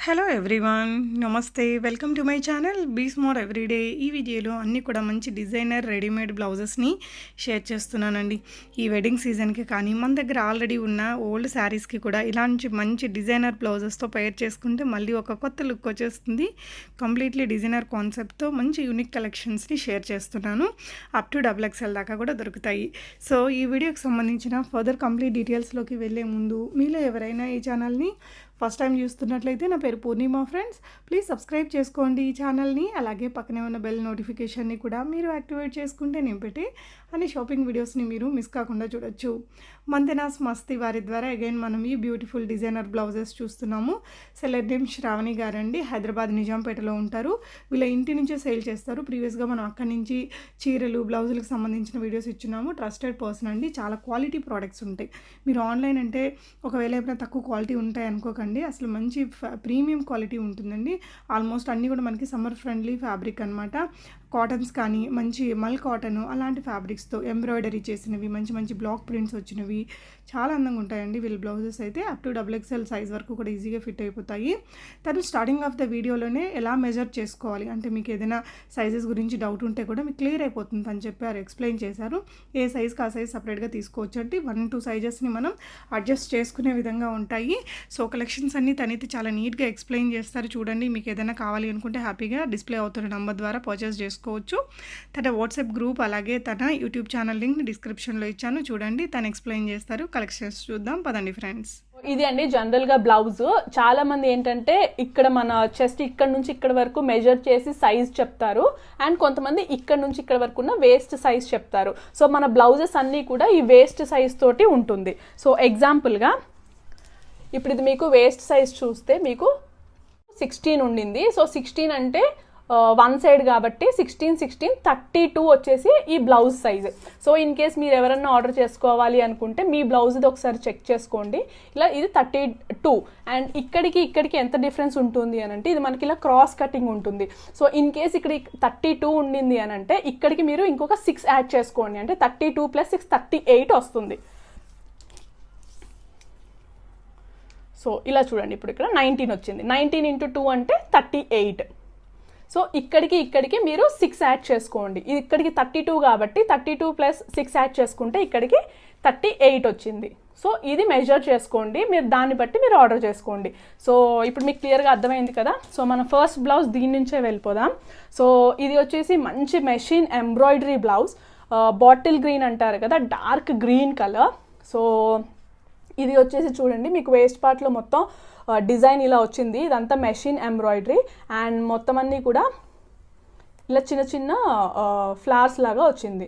Hello everyone, నమస్తే. Welcome to my channel be smart everyday. ఈ వీడియోలో అన్నీ కూడా మంచి డిజైనర్ రెడీమేడ్ బ్లౌజెస్ని షేర్ చేస్తున్నానండి. ఈ వెడ్డింగ్ సీజన్కి కానీ మన దగ్గర ఆల్రెడీ ఉన్న ఓల్డ్ శారీస్కి కూడా ఇలాంటి మంచి డిజైనర్ బ్లౌజెస్తో పేర్ చేసుకుంటే మళ్ళీ ఒక కొత్త లుక్ వచ్చేస్తుంది. కంప్లీట్లీ డిజైనర్ కాన్సెప్ట్తో మంచి యూనిక్ కలెక్షన్స్ని షేర్ చేస్తున్నాను. అప్ టు XXL దాకా కూడా దొరుకుతాయి. సో ఈ వీడియోకి సంబంధించిన ఫర్దర్ కంప్లీట్ డీటెయిల్స్లోకి వెళ్ళే ముందు మీలో ఎవరైనా ఈ ఛానల్ని ఫస్ట్ టైం చూస్తున్నట్లయితే నా పేరు పూర్ణిమ ఫ్రెండ్స్. ప్లీజ్ సబ్స్క్రైబ్ చేసుకోండి ఈ ఛానల్ని. అలాగే పక్కనే ఉన్న బెల్ నోటిఫికేషన్ని కూడా మీరు యాక్టివేట్ చేసుకుంటే నేను పెట్టే అన్ని షాపింగ్ వీడియోస్ని మీరు మిస్ కాకుండా చూడొచ్చు. మంతెనాస్ మస్తీ వారి ద్వారా అగైన్ మనం ఈ బ్యూటిఫుల్ డిజైనర్ బ్లౌజెస్ చూస్తున్నాము. సెల్లర్ నేమ్ శ్రావణి గారండి, హైదరాబాద్ నిజాంపేటలో ఉంటారు. వీళ్ళ ఇంటి నుంచే సేల్ చేస్తారు. ప్రీవియస్గా మనం అక్కడి నుంచి చీరలు బ్లౌజులకు సంబంధించిన వీడియోస్ ఇచ్చున్నాము. ట్రస్టెడ్ పర్సన్ అండి, చాలా క్వాలిటీ ప్రోడక్ట్స్ ఉంటాయి. మీరు ఆన్లైన్ అంటే ఒకవేళ ఏమైనా తక్కువ క్వాలిటీ ఉంటాయి అనుకోకండి, అసలు మంచి ప్రీమియం క్వాలిటీ ఉంటుందండి. ఆల్మోస్ట్ అన్నీ కూడా మనకి సమ్మర్ ఫ్రెండ్లీ ఫ్యాబ్రిక్ అనమాట. కాటన్స్ కానీ మంచి మల్ కాటన్ అలాంటి ఫ్యాబ్రిక్స్తో ఎంబ్రాయిడరీ చేసినవి, మంచి మంచి బ్లాక్ ప్రింట్స్ వచ్చినవి చాలా అందంగా ఉంటాయండి. వీళ్ళ బ్లౌజెస్ అయితే అప్ టు XXL సైజ్ వరకు కూడా ఈజీగా ఫిట్ అయిపోతాయి. తను స్టార్టింగ్ ఆఫ్ ద వీడియోలోనే ఎలా మెజర్ చేసుకోవాలి అంటే మీకు ఏదైనా సైజెస్ గురించి డౌట్ ఉంటే కూడా మీకు క్లియర్ అయిపోతుంది అని చెప్పారు, ఎక్స్ప్లెయిన్ చేశారు. ఏ సైజ్కి ఆ సైజ్ సపరేట్గా తీసుకోవచ్చు అంటే 1-2 సైజెస్ని మనం అడ్జస్ట్ చేసుకునే విధంగా ఉంటాయి. సో కలెక్షన్స్ అన్నీ తనైతే చాలా నీట్గా ఎక్స్ప్లెయిన్ చేస్తారు. చూడండి, మీకు ఏదైనా కావాలి అనుకుంటే హ్యాపీగా డిస్ప్లే అవుతున్న నెంబర్ ద్వారా పర్చేస్ చేసుకోవచ్చు. తన వాట్సాప్ గ్రూప్ అలాగే తన యూట్యూబ్ ఛానల్ లింక్ డిస్క్రిప్షన్లో ఇచ్చాను, చూడండి. తను ఎక్స్ప్లెయిన్ చేస్తారు. కలెక్షన్స్ చూద్దాం పదండి ఫ్రెండ్స్. ఇది అండి జనరల్ గా బ్లౌజ్. చాలా మంది ఏంటంటే ఇక్కడ మన చెస్ట్ ఇక్కడ నుంచి ఇక్కడ వరకు మెజర్ చేసి సైజ్ చెప్తారు, అండ్ కొంతమంది ఇక్కడ నుంచి ఇక్కడ వరకు ఉన్న వేస్ట్ సైజ్ చెప్తారు. సో మన బ్లౌజెస్ అన్నీ కూడా ఈ వేస్ట్ సైజ్ తోటి ఉంటుంది. సో ఎగ్జాంపుల్ గా ఇప్పుడు ఇది మీకు వేస్ట్ సైజ్ చూస్తే మీకు 16 ఉండింది. సో 16 అంటే 1 సైడ్ కాబట్టి 16 32 వచ్చేసి ఈ blouse size. So in case మీరు ఎవరన్నా ఆర్డర్ చేసుకోవాలి అనుకుంటే మీ బ్లౌజ్ ఇది ఒకసారి చెక్ చేసుకోండి. ఇలా ఇది 32 అండ్ ఇక్కడికి ఎంత డిఫరెన్స్ ఉంటుంది అని అంటే ఇది మనకి ఇలా క్రాస్ కటింగ్ ఉంటుంది. సో ఇన్ కేస్ ఇక్కడ 32 ఉండింది అని అంటే ఇక్కడికి మీరు ఇంకొక 6 యాడ్ చేసుకోండి, అంటే 32 + 6 38 వస్తుంది. సో ఇలా చూడండి, ఇప్పుడు ఇక్కడ 19 వచ్చింది. 19 × 2 అంటే 38. సో ఇక్కడికి మీరు 6 యాడ్ చేసుకోండి. ఇది ఇక్కడికి 32 కాబట్టి 32 + 6 యాడ్ చేసుకుంటే ఇక్కడికి 38 వచ్చింది. సో ఇది మెజర్ చేసుకోండి, మీరు దాన్ని బట్టి మీరు ఆర్డర్ చేసుకోండి. సో ఇప్పుడు మీకు క్లియర్గా అర్థమైంది కదా. సో మన ఫస్ట్ బ్లౌజ్ దీని నుంచే వెళ్ళిపోదాం. సో ఇది వచ్చేసి మంచి machine embroidery blouse, bottle green అంటారు కదా, డార్క్ గ్రీన్ కలర్. సో ఇది వచ్చేసి చూడండి, మీకు వేస్ట్ పార్ట్లో మొత్తం డిజైన్ ఇలా వచ్చింది. ఇదంతా మెషిన్ ఎంబ్రాయిడరీ అండ్ మొత్తం అన్నీ కూడా ఇలా చిన్న చిన్న ఫ్లవర్స్ లాగా వచ్చింది.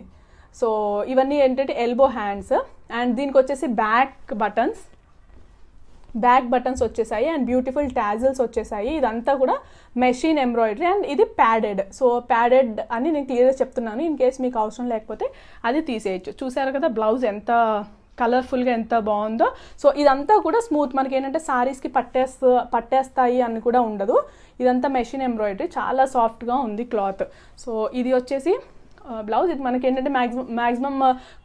సో ఇవన్నీ ఏంటంటే ఎల్బో హ్యాండ్స్, అండ్ దీనికి వచ్చేసి బ్యాక్ బటన్స్ వచ్చేసాయి అండ్ బ్యూటిఫుల్ టాజిల్స్ వచ్చేసాయి. ఇదంతా కూడా మెషిన్ ఎంబ్రాయిడరీ అండ్ ఇది ప్యాడెడ్. సో ప్యాడెడ్ అని నేను క్లియర్గా చెప్తున్నాను, ఇన్ కేస్ మీకు అవసరం లేకపోతే అది తీసేయచ్చు. చూసారు కదా బ్లౌజ్ ఎంత కలర్ఫుల్గా ఎంత బాగుందో. సో ఇదంతా కూడా స్మూత్, మనకి ఏంటంటే సారీస్కి పట్టేస్తాయి అని కూడా ఉండదు. ఇదంతా మెషిన్ ఎంబ్రాయిడరీ, చాలా సాఫ్ట్గా ఉంది క్లాత్. సో ఇది వచ్చేసి బ్లౌజ్. ఇది మనకి ఏంటంటే maximum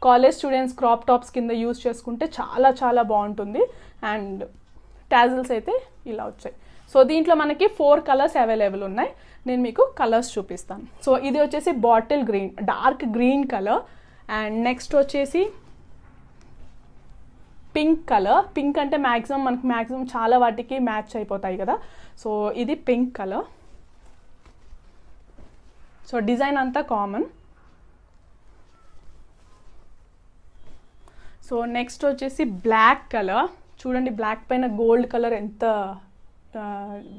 college students crop tops కింద యూజ్ చేసుకుంటే చాలా చాలా బాగుంటుంది. అండ్ టాజిల్స్ అయితే ఇలా వచ్చాయి. సో దీంట్లో మనకి 4 కలర్స్ అవైలబుల్ ఉన్నాయి. నేను మీకు కలర్స్ చూపిస్తాను. సో ఇది వచ్చేసి bottle green, dark green colour. And next వచ్చేసి పింక్ కలర్. పింక్ అంటే మ్యాక్సిమం చాలా వాటికి మ్యాచ్ అయిపోతాయి కదా. సో ఇది పింక్ కలర్. సో డిజైన్ అంతా కామన్. సో నెక్స్ట్ వచ్చేసి బ్లాక్ కలర్. చూడండి, బ్లాక్ పైన గోల్డ్ కలర్ ఎంత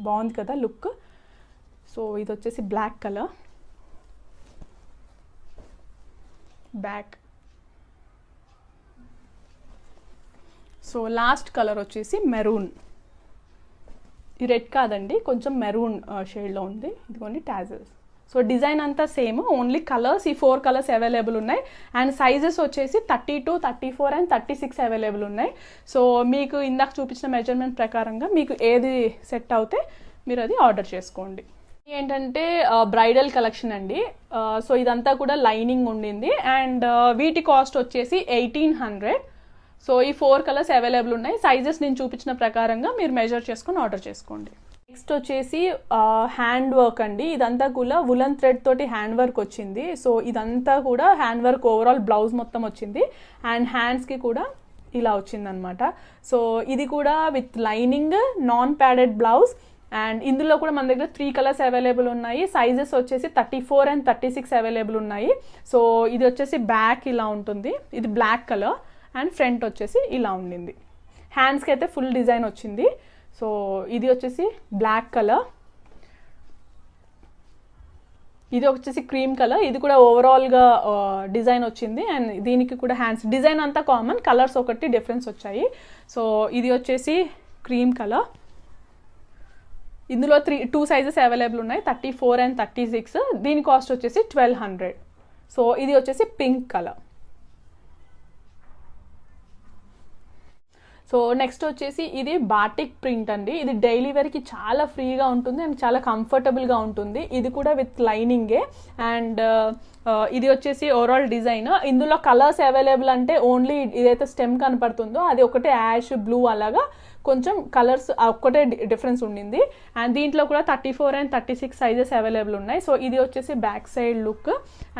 బాగుంది కదా లుక్. సో ఇది వచ్చేసి black colour back. So last colour వచ్చేసి మెరూన్. ఈ రెడ్ కాదండి, కొంచెం మెరూన్ షేడ్లో ఉంది. ఇదిగోండి టాజిల్స్. సో డిజైన్ అంతా సేమ్, ఓన్లీ కలర్స్ ఈ 4 కలర్స్ అవైలబుల్ ఉన్నాయి. అండ్ సైజెస్ వచ్చేసి 32, 34 అండ్ 36 అవైలబుల్ ఉన్నాయి. సో మీకు ఇందాక చూపించిన మెజర్మెంట్ ప్రకారంగా మీకు ఏది సెట్ అవుతే మీరు అది ఆర్డర్ చేసుకోండి. ఏంటంటే బ్రైడల్ కలెక్షన్ అండి. సో ఇదంతా కూడా లైనింగ్ ఉండింది అండ్ వీటి కాస్ట్ వచ్చేసి 1800. సో ఈ 4 కలర్స్ అవైలబుల్ ఉన్నాయి. సైజెస్ నేను చూపించిన ప్రకారంగా మీరు మెజర్ చేసుకొని ఆర్డర్ చేసుకోండి. నెక్స్ట్ వచ్చేసి హ్యాండ్ వర్క్ అండి. ఇదంతా కూడా వులన్ థ్రెడ్ తోటి హ్యాండ్ వర్క్ వచ్చింది. సో ఇదంతా కూడా హ్యాండ్ వర్క్, ఓవరాల్ బ్లౌజ్ మొత్తం వచ్చింది. అండ్ హ్యాండ్స్కి కూడా ఇలా వచ్చిందనమాట. సో ఇది కూడా with lining, non padded blouse. And ఇందులో కూడా మన దగ్గర 3 కలర్స్ అవైలబుల్ ఉన్నాయి. సైజెస్ వచ్చేసి 34 and 36 అవైలబుల్ ఉన్నాయి. సో ఇది వచ్చేసి బ్యాక్ ఇలా ఉంటుంది, ఇది బ్లాక్ కలర్. అండ్ ఫ్రంట్ వచ్చేసి ఇలా ఉండింది. హ్యాండ్స్కి అయితే ఫుల్ డిజైన్ వచ్చింది. సో ఇది వచ్చేసి బ్లాక్ కలర్, ఇది వచ్చేసి క్రీమ్ కలర్. ఇది కూడా ఓవరాల్గా డిజైన్ వచ్చింది. అండ్ దీనికి కూడా హ్యాండ్స్ డిజైన్ అంతా కామన్, కలర్స్ ఒకటి డిఫరెన్స్ వచ్చాయి. సో ఇది వచ్చేసి క్రీమ్ కలర్. ఇందులో 2 సైజెస్ అవైలబుల్ ఉన్నాయి, 34 and 36. దీని కాస్ట్ వచ్చేసి 1200. సో ఇది వచ్చేసి పింక్ కలర్. సో నెక్స్ట్ వచ్చేసి ఇది బాటిక్ ప్రింట్ అండి. ఇది డైలీ వేర్కి చాలా ఫ్రీగా ఉంటుంది అండ్ చాలా కంఫర్టబుల్గా ఉంటుంది. ఇది కూడా విత్ లైనింగే. అండ్ ఇది వచ్చేసి ఓవరాల్ డిజైన్. ఇందులో కలర్స్ అవైలబుల్ అంటే ఓన్లీ ఇదైతే స్టెమ్ కనపడుతుందో అది ఒకటే యాష్, బ్లూ అలాగా కొంచెం కలర్స్ ఒక్కటే డిఫరెన్స్ ఉండింది. అండ్ దీంట్లో కూడా 34 and 36 సైజెస్ అవైలబుల్ ఉన్నాయి. సో ఇది వచ్చేసి బ్యాక్ సైడ్ లుక్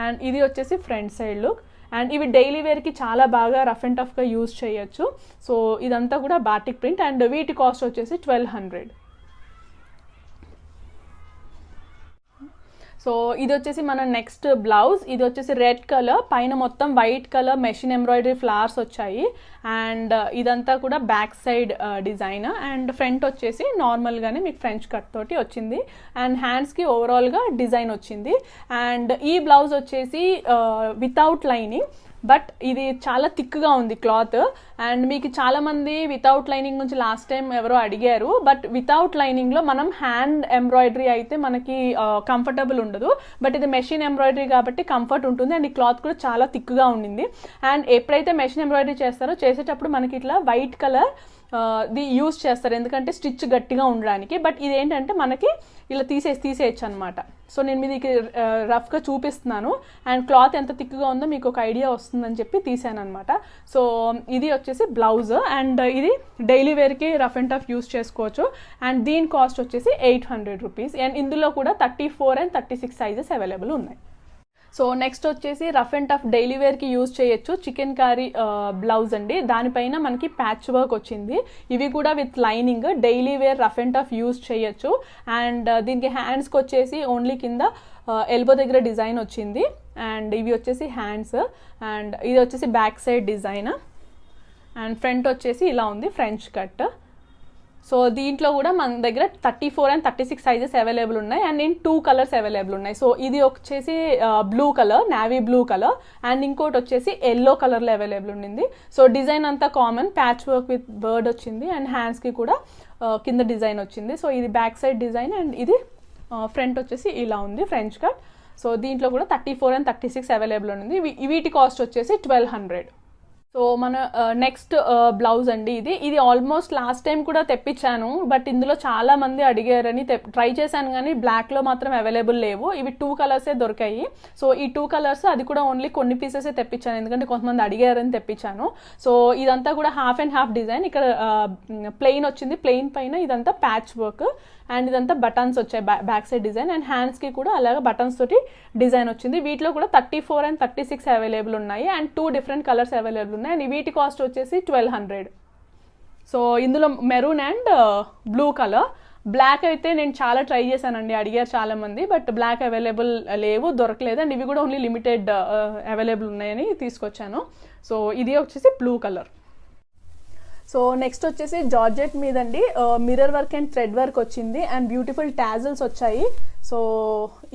అండ్ ఇది వచ్చేసి ఫ్రంట్ సైడ్ లుక్. అండ్ ఇవి డైలీ వేర్కి చాలా బాగా రఫ్ అండ్ టఫ్గా యూజ్ చేయొచ్చు. సో ఇదంతా కూడా బాటిక్ ప్రింట్ అండ్ వీటి కాస్ట్ వచ్చేసి 1200. సో ఇది వచ్చేసి మన నెక్స్ట్ బ్లౌజ్. ఇది వచ్చేసి రెడ్ కలర్, పైన మొత్తం white colour machine embroidery flowers వచ్చాయి. అండ్ ఇదంతా కూడా back side design. And front వచ్చేసి నార్మల్గానే మీకు ఫ్రెంచ్ కట్ తోటి వచ్చింది. అండ్ హ్యాండ్స్కి ఓవరాల్గా డిజైన్ వచ్చింది. అండ్ ఈ బ్లౌజ్ వచ్చేసి వితౌట్ లైనింగ్, బట్ ఇది చాలా థిక్గా ఉంది క్లాత్. అండ్ మీకు చాలామంది వితౌట్ లైనింగ్ నుంచి లాస్ట్ టైం ఎవరో అడిగారు. బట్ వితౌట్ లైనింగ్లో మనం హ్యాండ్ ఎంబ్రాయిడరీ అయితే మనకి కంఫర్టబుల్ ఉండదు. బట్ ఇది మెషిన్ ఎంబ్రాయిడరీ కాబట్టి కంఫర్ట్ ఉంటుంది. అండ్ ఈ క్లాత్ కూడా చాలా థిక్గా ఉండింది. అండ్ ఎప్పుడైతే మెషిన్ ఎంబ్రాయిడరీ చేస్తారో చేసేటప్పుడు మనకి ఇట్లా వైట్ కలర్ ది యూజ్ చేస్తారు, ఎందుకంటే స్టిచ్ గట్టిగా ఉండడానికి. బట్ ఇదేంటంటే మనకి ఇలా తీసేయచ్చు అనమాట. సో నేను మీకు రఫ్గా చూపిస్తున్నాను. అండ్ క్లాత్ ఎంత థిక్గా ఉందో మీకు ఒక ఐడియా వస్తుందని చెప్పి తీసాను అనమాట. సో ఇది వచ్చేసి బ్లౌజ్. అండ్ ఇది డైలీ వేర్కి రఫ్ అండ్ టఫ్ యూజ్ చేసుకోవచ్చు. అండ్ దీని కాస్ట్ వచ్చేసి 800 రూపీస్. అండ్ ఇందులో కూడా 34 and 36 సైజెస్ అవైలబుల్ ఉన్నాయి. సో నెక్స్ట్ వచ్చేసి రఫ్ అండ్ టఫ్ డైలీ వేర్కి యూజ్ చేయొచ్చు చికెన్ కారీ బ్లౌజ్ అండి. దానిపైన మనకి ప్యాచ్ వర్క్ వచ్చింది. ఇవి కూడా with lining, daily wear rough and tough use చేయొచ్చు. అండ్ దీనికి హ్యాండ్స్కి వచ్చేసి ఓన్లీ కింద ఎల్బో దగ్గర డిజైన్ వచ్చింది. అండ్ ఇవి వచ్చేసి హ్యాండ్స్. అండ్ ఇది వచ్చేసి back side design. And front వచ్చేసి ఇలా ఉంది, ఫ్రెంచ్ కట్. సో దీంట్లో కూడా మన దగ్గర 34 and 36 సైజెస్ అవైలబుల్ ఉన్నాయి. అండ్ ఇన్ 2 కలర్స్ అవైలబుల్ ఉన్నాయి. సో ఇది వచ్చేసి blue colour, navy blue colour. And ఇంకోటి వచ్చేసి ఎల్లో కలర్లో అవైలబుల్ ఉండింది. సో డిజైన్ అంతా common, patch work with bird వచ్చింది. అండ్ హ్యాండ్స్కి కూడా కింద డిజైన్ వచ్చింది. సో ఇది బ్యాక్ సైడ్ డిజైన్. అండ్ ఇది ఫ్రంట్ వచ్చేసి ఇలా ఉంది, ఫ్రెంచ్ కట్. సో దీంట్లో కూడా 34 and 36 అవైలబుల్ ఉంది. వీటి కాస్ట్ వచ్చేసి 1200. సో మన నెక్స్ట్ బ్లౌజ్ అండి. ఇది ఆల్మోస్ట్ లాస్ట్ టైం కూడా తెప్పించాను. బట్ ఇందులో చాలా మంది అడిగారని ట్రై చేశాను, కానీ బ్లాక్లో మాత్రం అవైలబుల్ లేవు. ఇవి 2 కలర్సే దొరికాయి. సో ఈ 2 కలర్స్ అది కూడా ఓన్లీ కొన్ని పీసెసే తెప్పించాను, ఎందుకంటే కొంతమంది అడిగారని తెప్పించాను. సో ఇదంతా కూడా హాఫ్ అండ్ హాఫ్ డిజైన్. ఇక్కడ ప్లెయిన్ వచ్చింది, ప్లెయిన్ పైన ఇదంతా ప్యాచ్ వర్క్. అండ్ ఇదంతా బటన్స్ వచ్చాయి, బ్యాక్ సైడ్ డిజైన్. అండ్ హ్యాండ్స్కి కూడా అలాగే బటన్స్ తోటి డిజైన్ వచ్చింది. వీటిలో కూడా 34 and 36 అవైలబుల్ ఉన్నాయి. అండ్ 2 డిఫరెంట్ కలర్స్ అవైలబుల్ ఉన్నాయి. అండ్ వీటి కాస్ట్ వచ్చేసి 1200. సో ఇందులో maroon and blue colour. Black అయితే నేను చాలా ట్రై చేశానండి, అడిగారు చాలా మంది. బట్ బ్లాక్ అవైలబుల్ లేవు, దొరకలేదు. అండ్ ఇవి కూడా ఓన్లీ లిమిటెడ్ అవైలబుల్ ఉన్నాయని తీసుకొచ్చాను. సో ఇది వచ్చేసి బ్లూ కలర్. సో నెక్స్ట్ వచ్చేసి జార్జెట్ మీదండి mirror work and thread work వచ్చింది. అండ్ బ్యూటిఫుల్ టాజిల్స్ వచ్చాయి. సో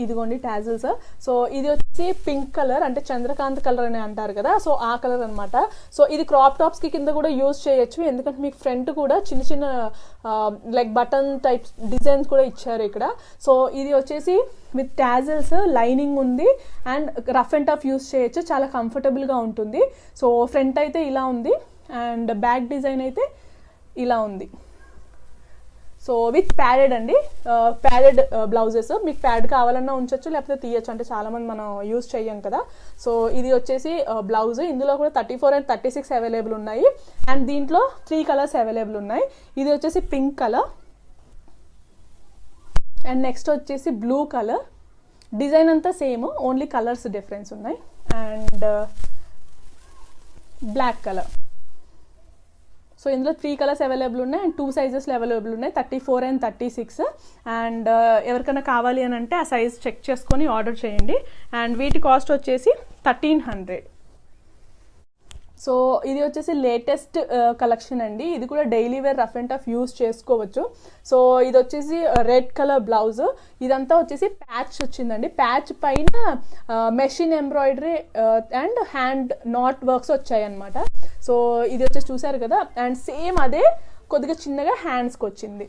ఇదిగోండి టాజిల్స్. సో ఇది వచ్చి పింక్ కలర్, అంటే చంద్రకాంత్ కలర్ అని అంటారు కదా, సో ఆ కలర్ అనమాట. సో ఇది క్రాప్ టాప్స్కి కింద కూడా యూజ్ చేయొచ్చు, ఎందుకంటే మీకు ఫ్రంట్ కూడా చిన్న చిన్న లైక్ బటన్ టైప్ డిజైన్స్ కూడా ఇచ్చారు ఇక్కడ. సో ఇది వచ్చేసి విత్ టాజిల్స్, లైనింగ్ ఉంది. And rough and tough use చేయొచ్చు, చాలా కంఫర్టబుల్గా ఉంటుంది. సో ఫ్రంట్ అయితే ఇలా ఉంది. అండ్ బ్యాక్ డిజైన్ అయితే ఇలా ఉంది. సో విత్ ప్యాడెడ్ అండి, ప్యాడెడ్ బ్లౌజెస్. మీకు ప్యాడ్ కావాలన్నా ఉంచొచ్చు, లేకపోతే తీయచ్చు, అంటే చాలామంది మనం యూజ్ చెయ్యం కదా. సో ఇది వచ్చేసి బ్లౌజ్. ఇందులో కూడా 34 and 36 అవైలబుల్ ఉన్నాయి. అండ్ దీంట్లో 3 కలర్స్ అవైలబుల్ ఉన్నాయి. ఇది వచ్చేసి పింక్ కలర్. అండ్ నెక్స్ట్ వచ్చేసి బ్లూ కలర్, డిజైన్ అంతా సేమ్, ఓన్లీ కలర్స్ డిఫరెన్స్ ఉన్నాయి. And black colour. సో ఇందులో 3 కలర్స్ అవైలబుల్ ఉన్నాయి అండ్ 2 సైజెస్లో అవైలబుల్ ఉన్నాయి, 34 and 36. అండ్ ఎవరికైనా కావాలి అని అంటే ఆ సైజ్ చెక్ చేసుకొని ఆర్డర్ చేయండి. అండ్ వీటి కాస్ట్ వచ్చేసి 1300. సో ఇది వచ్చేసి లేటెస్ట్ కలెక్షన్ అండి. ఇది కూడా daily wear rough and tough use చేసుకోవచ్చు. సో ఇది వచ్చేసి రెడ్ కలర్ బ్లౌజ్, ఇదంతా వచ్చేసి ప్యాచ్ వచ్చిందండి. ప్యాచ్ పైన machine embroidery and hand not works వచ్చాయి అనమాట. సో ఇది వచ్చేసి చూసారు కదా, అండ్ సేమ్ అదే కొద్దిగా చిన్నగా హ్యాండ్స్కి వచ్చింది.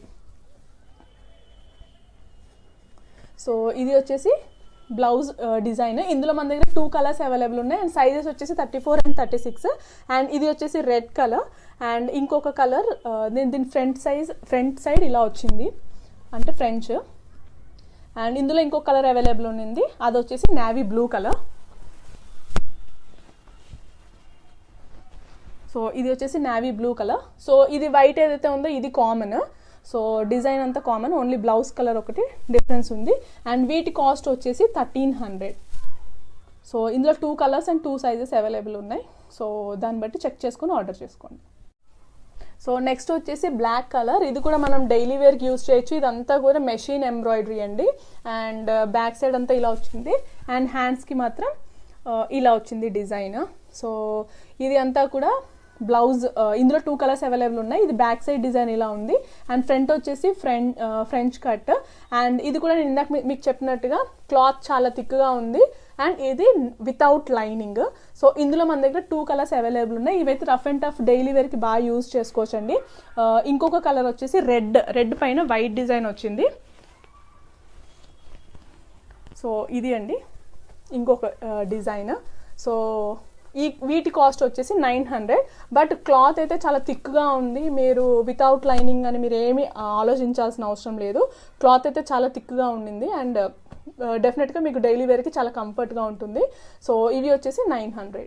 సో ఇది వచ్చేసి బ్లౌజ్ డిజైన్. ఇందులో మన దగ్గర 2 కలర్స్ అవైలబుల్ ఉన్నాయి అండ్ సైజెస్ వచ్చేసి 34 and 36. అండ్ ఇది వచ్చేసి రెడ్ కలర్. అండ్ ఇంకొక కలర్ దీని ఫ్రంట్ సైడ్ ఇలా వచ్చింది అంటే ఫ్రెంచ్. అండ్ ఇందులో ఇంకొక కలర్ అవైలబుల్ ఉంది, అది వచ్చేసి నేవీ బ్లూ కలర్. సో ఇది వచ్చేసి నేవీ బ్లూ కలర్. సో ఇది వైట్ ఏదైతే ఉందో ఇది కామన్. సో డిజైన్ అంతా కామన్, ఓన్లీ బ్లౌజ్ కలర్ ఒకటి డిఫరెన్స్ ఉంది. అండ్ వీటి కాస్ట్ వచ్చేసి 1300. సో ఇందులో 2 కలర్స్ అండ్ 2 సైజెస్ అవైలబుల్ ఉన్నాయి. సో దాన్ని బట్టి చెక్ చేసుకొని ఆర్డర్ చేసుకోండి. సో నెక్స్ట్ వచ్చేసి బ్లాక్ కలర్. ఇది కూడా మనం డైలీ వేర్కి యూజ్ చేయొచ్చు. ఇదంతా కూడా మెషిన్ ఎంబ్రాయిడరీ అండి. అండ్ బ్యాక్ సైడ్ అంతా ఇలా వచ్చింది అండ్ హ్యాండ్స్కి మాత్రం ఇలా వచ్చింది డిజైన్. సో ఇది అంతా కూడా బ్లౌజ్. ఇందులో 2 కలర్స్ అవైలబుల్ ఉన్నాయి. ఇది బ్యాక్ సైడ్ డిజైన్ ఇలా ఉంది అండ్ ఫ్రంట్ వచ్చేసి ఫ్రెంచ్ కట్. అండ్ ఇది కూడా నేను ఇందాక మీకు చెప్పినట్టుగా క్లాత్ చాలా థిక్గా ఉంది అండ్ ఇది వితౌట్ లైనింగ్. సో ఇందులో మన దగ్గర 2 కలర్స్ అవైలబుల్ ఉన్నాయి. ఇవైతే రఫ్ అండ్ టఫ్ డైలీ వేర్కి బాగా యూజ్ చేసుకోవచ్చండి. ఇంకొక కలర్ వచ్చేసి రెడ్ పైన వైట్ డిజైన్ వచ్చింది. సో ఇది అండి ఇంకొక డిజైన్. సో వీటి కాస్ట్ వచ్చేసి 900. బట్ క్లాత్ అయితే చాలా థిక్గా ఉంది. మీరు వితౌట్ లైనింగ్ అని మీరు ఏమీ ఆలోచించాల్సిన అవసరం లేదు. క్లాత్ అయితే చాలా థిక్గా ఉండింది అండ్ డెఫినెట్గా మీకు డైలీ వేర్కి చాలా కంఫర్ట్గా ఉంటుంది. సో ఇవి వచ్చేసి 900.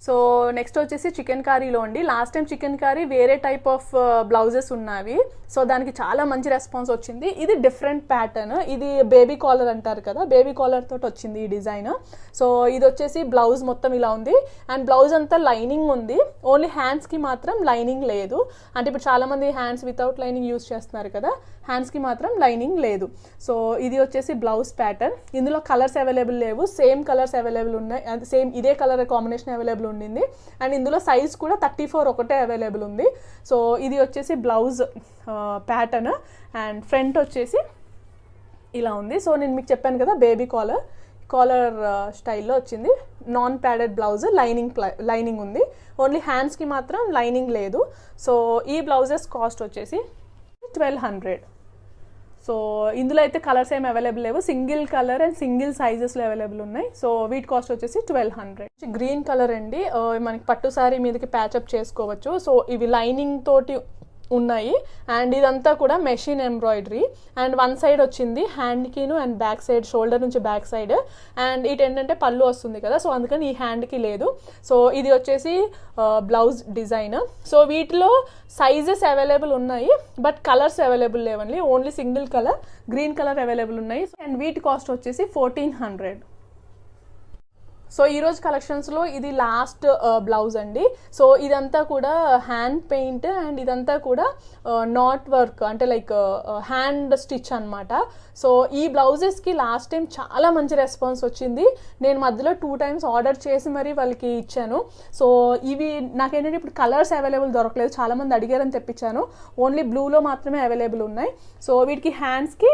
సో నెక్స్ట్ వచ్చేసి చికెన్ కర్రీలో అండి. లాస్ట్ టైం చికెన్ కర్రీ వేరే టైప్ ఆఫ్ బ్లౌజెస్ ఉన్నవి. సో దానికి చాలా మంచి రెస్పాన్స్ వచ్చింది. ఇది డిఫరెంట్ ప్యాటర్న్, ఇది బేబీ కాలర్ అంటారు కదా, బేబీ కాలర్ తోటి వచ్చింది ఈ డిజైన్. సో ఇది వచ్చేసి బ్లౌజ్ మొత్తం ఇలా ఉంది అండ్ బ్లౌజ్ అంతా లైనింగ్ ఉంది, ఓన్లీ హ్యాండ్స్కి మాత్రం లైనింగ్ లేదు. అంటే ఇప్పుడు చాలామంది హ్యాండ్స్ వితౌట్ లైనింగ్ యూజ్ చేస్తున్నారు కదా, హ్యాండ్స్కి మాత్రం లైనింగ్ లేదు. సో ఇది వచ్చేసి బ్లౌజ్ ప్యాటర్న్. ఇందులో కలర్స్ అవైలబుల్ లేవు, సేమ్ కలర్స్ అవైలబుల్ ఉన్నాయి, అది సేమ్ ఇదే కలర్ కాంబినేషన్ అవైలబుల్ ఉండింది. అండ్ ఇందులో సైజ్ కూడా 34 ఒకటే అవైలబుల్ ఉంది. సో ఇది వచ్చేసి బ్లౌజ్ ప్యాటర్న్ అండ్ ఫ్రంట్ వచ్చేసి ఇలా ఉంది. సో నేను మీకు చెప్పాను కదా బేబీ కాలర్ స్టైల్లో వచ్చింది. నాన్ ప్యాడెడ్ బ్లౌజ్, లైనింగ్ ఉంది, ఓన్లీ హ్యాండ్స్కి మాత్రం లైనింగ్ లేదు. సో ఈ బ్లౌజెస్ కాస్ట్ వచ్చేసి 1200. సో ఇందులో అయితే కలర్స్ ఏమి అవైలబుల్ లేవు, సింగిల్ కలర్ అండ్ సింగిల్ సైజెస్లో అవైలబుల్ ఉన్నాయి. సో వీటి కాస్ట్ వచ్చేసి 1200. గ్రీన్ కలర్ అండి, మనకి పట్టు సారీ మీదకి ప్యాచప్ చేసుకోవచ్చు. సో ఇవి లైనింగ్ తోటి ఉన్నాయి అండ్ ఇదంతా కూడా machine embroidery and one side వచ్చింది హ్యాండ్కిను అండ్ బ్యాక్ సైడ్, షోల్డర్ నుంచి బ్యాక్ సైడ్. అండ్ ఇటు ఏంటంటే పళ్ళు వస్తుంది కదా, సో అందుకని ఈ హ్యాండ్కి లేదు. సో ఇది వచ్చేసి బ్లౌజ్ డిజైన్. సో వీటిలో సైజెస్ అవైలబుల్ ఉన్నాయి బట్ కలర్స్ అవైలబుల్ లేవండి, only single colour green colour available ఉన్నాయి. అండ్ వీటి కాస్ట్ వచ్చేసి 1400. సో ఈరోజు కలెక్షన్స్లో ఇది లాస్ట్ బ్లౌజ్ అండి. సో ఇదంతా కూడా హ్యాండ్ పెయింట్ అండ్ ఇదంతా కూడా నాట్ వర్క్ అంటే లైక్ హ్యాండ్ స్టిచ్ అనమాట. సో ఈ బ్లౌజెస్కి లాస్ట్ టైం చాలా మంచి రెస్పాన్స్ వచ్చింది. నేను మధ్యలో 2 times ఆర్డర్ చేసి మరీ వాళ్ళకి ఇచ్చాను. సో ఇవి నాకేంటంటే ఇప్పుడు కలర్స్ అవైలబుల్ దొరకలేదు, చాలామంది అడిగారని తెప్పించాను, ఓన్లీ బ్లూలో మాత్రమే అవైలబుల్ ఉన్నాయి. సో వీటికి హ్యాండ్స్కి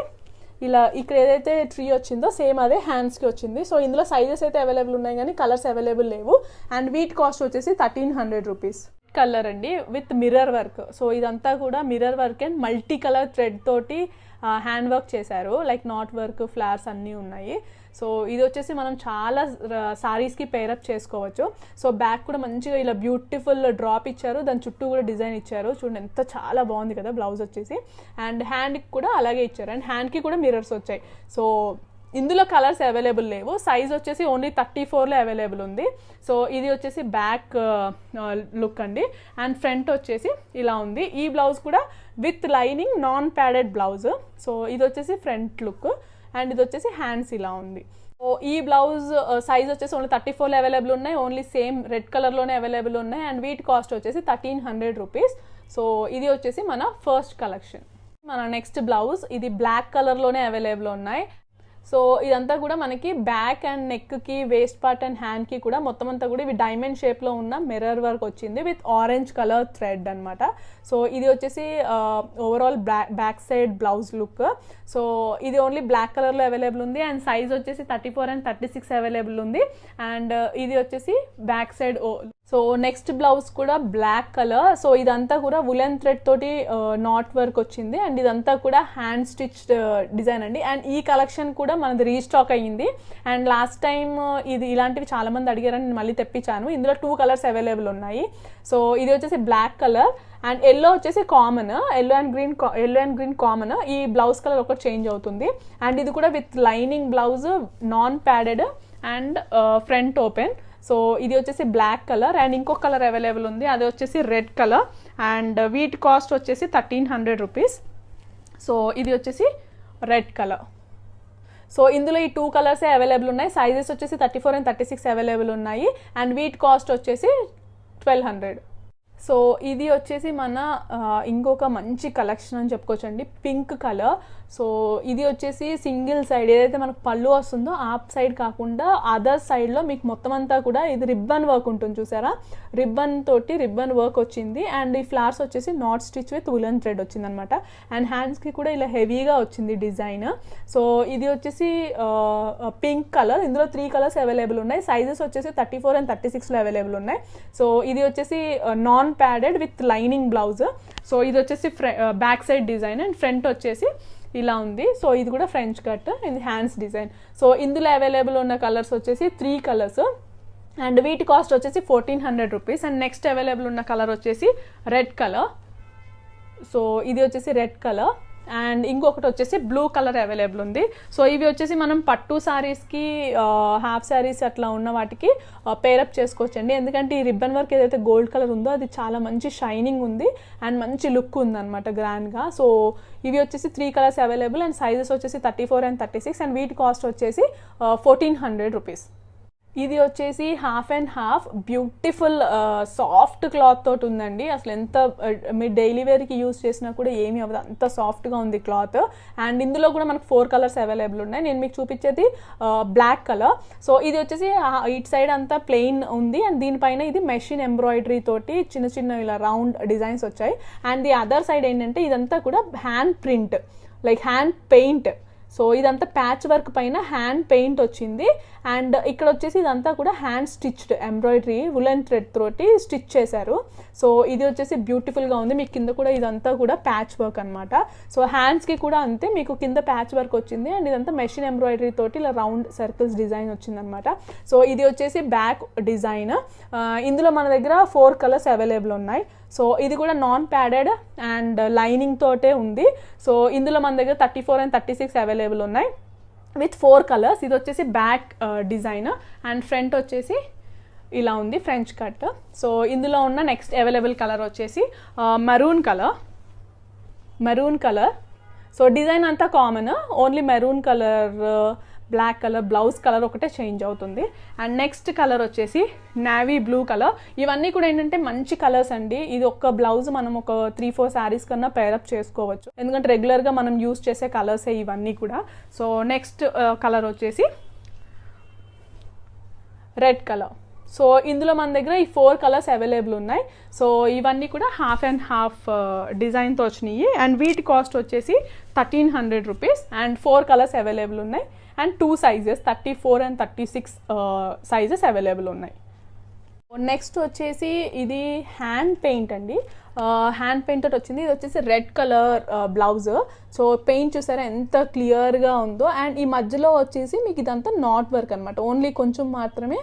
ఇలా ఇక్కడ ఏదైతే ట్రీ వచ్చిందో సేమ్ అదే హ్యాండ్స్కి వచ్చింది. సో ఇందులో సైజెస్ అయితే అవైలబుల్ ఉన్నాయి కానీ కలర్స్ అవైలబుల్ లేవు. అండ్ వీటి కాస్ట్ వచ్చేసి 1300 రూపీస్. కలర్ అండి విత్ మిర్రర్ వర్క్. సో ఇదంతా కూడా mirror work and multi colour thread తోటి హ్యాండ్ వర్క్ చేశారు, లైక్ నాట్ వర్క్, ఫ్లవర్స్ అన్నీ ఉన్నాయి. సో ఇది వచ్చేసి మనం చాలా సారీస్కి పేరప్ చేసుకోవచ్చు. సో బ్యాక్ కూడా మంచిగా ఇలా బ్యూటిఫుల్ డ్రాప్ ఇచ్చారు, దాని చుట్టూ కూడా డిజైన్ ఇచ్చారు, చూడండి ఎంత చాలా బాగుంది కదా బ్లౌజ్ వచ్చేసి. అండ్ హ్యాండ్కి కూడా అలాగే ఇచ్చారు అండ్ హ్యాండ్కి కూడా మిర్రర్స్ వచ్చాయి. సో ఇందులో కలర్స్ అవైలబుల్ లేవు, సైజ్ వచ్చేసి ఓన్లీ 34లో అవైలబుల్ ఉంది. సో ఇది వచ్చేసి బ్యాక్ లుక్ అండి, అండ్ ఫ్రంట్ వచ్చేసి ఇలా ఉంది. ఈ బ్లౌజ్ కూడా with lining non padded blouse. So ఇది వచ్చేసి ఫ్రంట్ లుక్, అండ్ ఇది వచ్చేసి హ్యాండ్స్ ఇలా ఉంది. సో ఈ బ్లౌజ్ సైజ్ వచ్చేసి ఓన్లీ 34లో అవైలబుల్ ఉన్నాయి, ఓన్లీ సేమ్ రెడ్ కలర్లోనే అవైలబుల్ ఉన్నాయి, అండ్ వీటి కాస్ట్ వచ్చేసి 1300 రూపీస్. సో ఇది వచ్చేసి మన ఫస్ట్ కలెక్షన్. మన నెక్స్ట్ బ్లౌజ్ ఇది బ్లాక్ కలర్లోనే అవైలబుల్ ఉన్నాయి. సో ఇదంతా కూడా మనకి బ్యాక్ అండ్ నెక్కి, వేస్ట్ పార్ట్ అండ్ హ్యాండ్కి కూడా మొత్తం అంతా కూడా ఇవి డైమండ్ షేప్లో ఉన్న మిర్రర్ వర్క్ వచ్చింది విత్ ఆరెంజ్ కలర్ థ్రెడ్ అనమాట. సో ఇది వచ్చేసి overall back side blouse look. So ఇది ఓన్లీ బ్లాక్ కలర్లో అవైలబుల్ ఉంది, అండ్ సైజ్ వచ్చేసి 34 and 36 అవైలబుల్ ఉంది, అండ్ ఇది వచ్చేసి back side. So next blouse కూడా బ్లాక్ కలర్. సో ఇదంతా కూడా వులెన్ థ్రెడ్ తోటి నాట్ వర్క్ వచ్చింది, అండ్ ఇదంతా కూడా హ్యాండ్ స్టిచ్డ్ డిజైన్ అండి. అండ్ ఈ కలెక్షన్ కూడా మనది రీస్టాక్ అయ్యింది, అండ్ లాస్ట్ టైం ఇది ఇలాంటివి చాలా మంది అడిగారని నేను మళ్ళీ తెప్పించాను. ఇందులో 2 కలర్స్ అవైలబుల్ ఉన్నాయి. సో ఇది వచ్చేసి బ్లాక్ కలర్, అండ్ ఎల్లో వచ్చేసి common, yellow and green common. ఈ బ్లౌజ్ కలర్ ఒకటి చేంజ్ అవుతుంది, అండ్ ఇది కూడా with lining blouse, non padded and front open. So ఇది వచ్చేసి బ్లాక్ కలర్, అండ్ ఇంకొక కలర్ అవైలబుల్ ఉంది, అది వచ్చేసి రెడ్ కలర్, అండ్ వీటి కాస్ట్ వచ్చేసి 1300 రూపీస్. సో ఇది వచ్చేసి రెడ్ కలర్. సో ఇందులో ఈ 2 కలర్సే అవైలబుల్ ఉన్నాయి, సైజెస్ వచ్చేసి 34 and 36 అవైలబుల్ ఉన్నాయి, అండ్ వీటి కాస్ట్ వచ్చేసి 1200. సో ఇది వచ్చేసి మన ఇంకొక మంచి కలెక్షన్ అని చెప్పుకోవచ్చండి, పింక్ కలర్. సో ఇది వచ్చేసి సింగిల్ సైడ్ ఏదైతే మనకు పళ్ళు వస్తుందో ఆ సైడ్ కాకుండా అదర్ సైడ్లో మీకు మొత్తం అంతా కూడా ఇది రిబ్బన్ వర్క్ ఉంటుంది చూసారా, రిబ్బన్ వర్క్ వచ్చింది, అండ్ ఈ ఫ్లవర్స్ వచ్చేసి not stitch with woollen thread వచ్చింది అనమాట, అండ్ హ్యాండ్స్కి కూడా ఇలా హెవీగా వచ్చింది డిజైన్. సో ఇది వచ్చేసి పింక్ కలర్. ఇందులో 3 కలర్స్ అవైలబుల్ ఉన్నాయి, సైజెస్ వచ్చేసి 34 and 36లో అవైలబుల్ ఉన్నాయి. సో ఇది వచ్చేసి non padded with lining blouse. So ఇది వచ్చేసి back side design, and front వచ్చేసి ఇలా ఉంది. సో ఇది కూడా ఫ్రెంచ్ కట్, ఇది హ్యాండ్స్ డిజైన్. సో ఇందులో అవైలబుల్ ఉన్న కలర్స్ వచ్చేసి 3 కలర్స్, అండ్ వీటి కాస్ట్ వచ్చేసి 1400 రూపీస్. అండ్ నెక్స్ట్ అవైలబుల్ ఉన్న కలర్ వచ్చేసి రెడ్ కలర్. సో ఇది వచ్చేసి రెడ్ కలర్, అండ్ ఇంకొకటి వచ్చేసి బ్లూ కలర్ అవైలబుల్ ఉంది. సో ఇవి వచ్చేసి మనం పట్టు శారీస్కి, హాఫ్ శారీస్ అట్లా ఉన్న వాటికి పేరప్ చేసుకోవచ్చండి, ఎందుకంటే ఈ రిబ్బన్ వర్క్ ఏదైతే గోల్డ్ కలర్ ఉందో అది చాలా మంచి షైనింగ్ ఉంది అండ్ మంచి లుక్ ఉందన్నమాట గ్రాండ్గా. సో ఇవి వచ్చేసి 3 కలర్స్ అవైలబుల్, అండ్ సైజెస్ వచ్చేసి 34 and 36, అండ్ వీటి కాస్ట్ వచ్చేసి 1400 రూపీస్. ఇది వచ్చేసి half and half beautiful soft cloth తోటి ఉందండి. అసలు ఎంత మీరు డైలీ వేర్కి యూజ్ చేసినా కూడా ఏమీ అవ్వదు, అంత సాఫ్ట్గా ఉంది క్లాత్. అండ్ ఇందులో కూడా మనకు 4 కలర్స్ అవైలబుల్ ఉన్నాయి. నేను మీకు చూపించేది బ్లాక్ కలర్. సో ఇది వచ్చేసి ఇటు సైడ్ అంతా ప్లెయిన్ ఉంది, అండ్ దీనిపైన ఇది మెషిన్ ఎంబ్రాయిడరీ తోటి చిన్న చిన్న ఇలా రౌండ్ డిజైన్స్ వచ్చాయి. అండ్ ది అదర్ సైడ్ ఏంటంటే ఇదంతా కూడా hand print, like hand paint. So ఇదంతా ప్యాచ్ వర్క్ పైన హ్యాండ్ పెయింట్ వచ్చింది, అండ్ ఇక్కడ వచ్చేసి ఇదంతా కూడా hand stitched embroidery woollen thread తోటి స్టిచ్ చేశారు. సో ఇది వచ్చేసి బ్యూటిఫుల్గా ఉంది. మీకు కింద కూడా ఇదంతా కూడా ప్యాచ్ వర్క్ అనమాట. సో హ్యాండ్స్కి కూడా అంతే, మీకు కింద ప్యాచ్ వర్క్ వచ్చింది, అండ్ ఇదంతా మెషిన్ ఎంబ్రాయిడరీ తోటి ఇలా రౌండ్ సర్కిల్స్ డిజైన్ వచ్చిందనమాట. సో ఇది వచ్చేసి బ్యాక్ డిజైన్. ఇందులో మన దగ్గర 4 కలర్స్ అవైలబుల్ ఉన్నాయి. సో ఇది కూడా నాన్ ప్యాడెడ్ అండ్ లైనింగ్ తోటే ఉంది. సో ఇందులో మన దగ్గర 34 and 36 అవైలబుల్ ఉన్నాయి విత్ 4 కలర్స్. ఇది వచ్చేసి బ్యాక్ డిజైన్, అండ్ ఫ్రంట్ వచ్చేసి ఇలా ఉంది ఫ్రెంచ్ కట్. సో ఇందులో ఉన్న నెక్స్ట్ అవైలబుల్ కలర్ వచ్చేసి మెరూన్ కలర్. సో డిజైన్ అంతా common, only maroon colour, black colour, blouse colour ఒకటే చేంజ్ అవుతుంది. అండ్ నెక్స్ట్ కలర్ వచ్చేసి నావీ బ్లూ కలర్. ఇవన్నీ కూడా ఏంటంటే మంచి కలర్స్ అండి. ఇది ఒక్క బ్లౌజ్ మనం ఒక 3-4 శారీస్ కన్నా పేరప్ చేసుకోవచ్చు, ఎందుకంటే రెగ్యులర్గా మనం యూస్ చేసే కలర్సే ఇవన్నీ కూడా. సో నెక్స్ట్ కలర్ వచ్చేసి రెడ్ కలర్. సో ఇందులో మన దగ్గర ఈ 4 కలర్స్ అవైలబుల్ ఉన్నాయి. సో ఇవన్నీ కూడా హాఫ్ అండ్ హాఫ్ డిజైన్తో వచ్చినాయి, అండ్ వీటి కాస్ట్ వచ్చేసి 1300 రూపీస్, అండ్ 4 కలర్స్ అవైలబుల్ ఉన్నాయి, and 2 sizes 34 and 36 sizes available ఉన్నాయి. నెక్స్ట్ వచ్చేసి ఇది హ్యాండ్ పెయింట్ అండి, హ్యాండ్ పెయింట్ తోటి వచ్చింది. ఇది వచ్చేసి red colour blouse. So paint చూసారా ఎంత క్లియర్గా ఉందో, అండ్ ఈ మధ్యలో వచ్చేసి మీకు ఇదంతా నాట్ వర్క్ అనమాట, ఓన్లీ కొంచెం మాత్రమే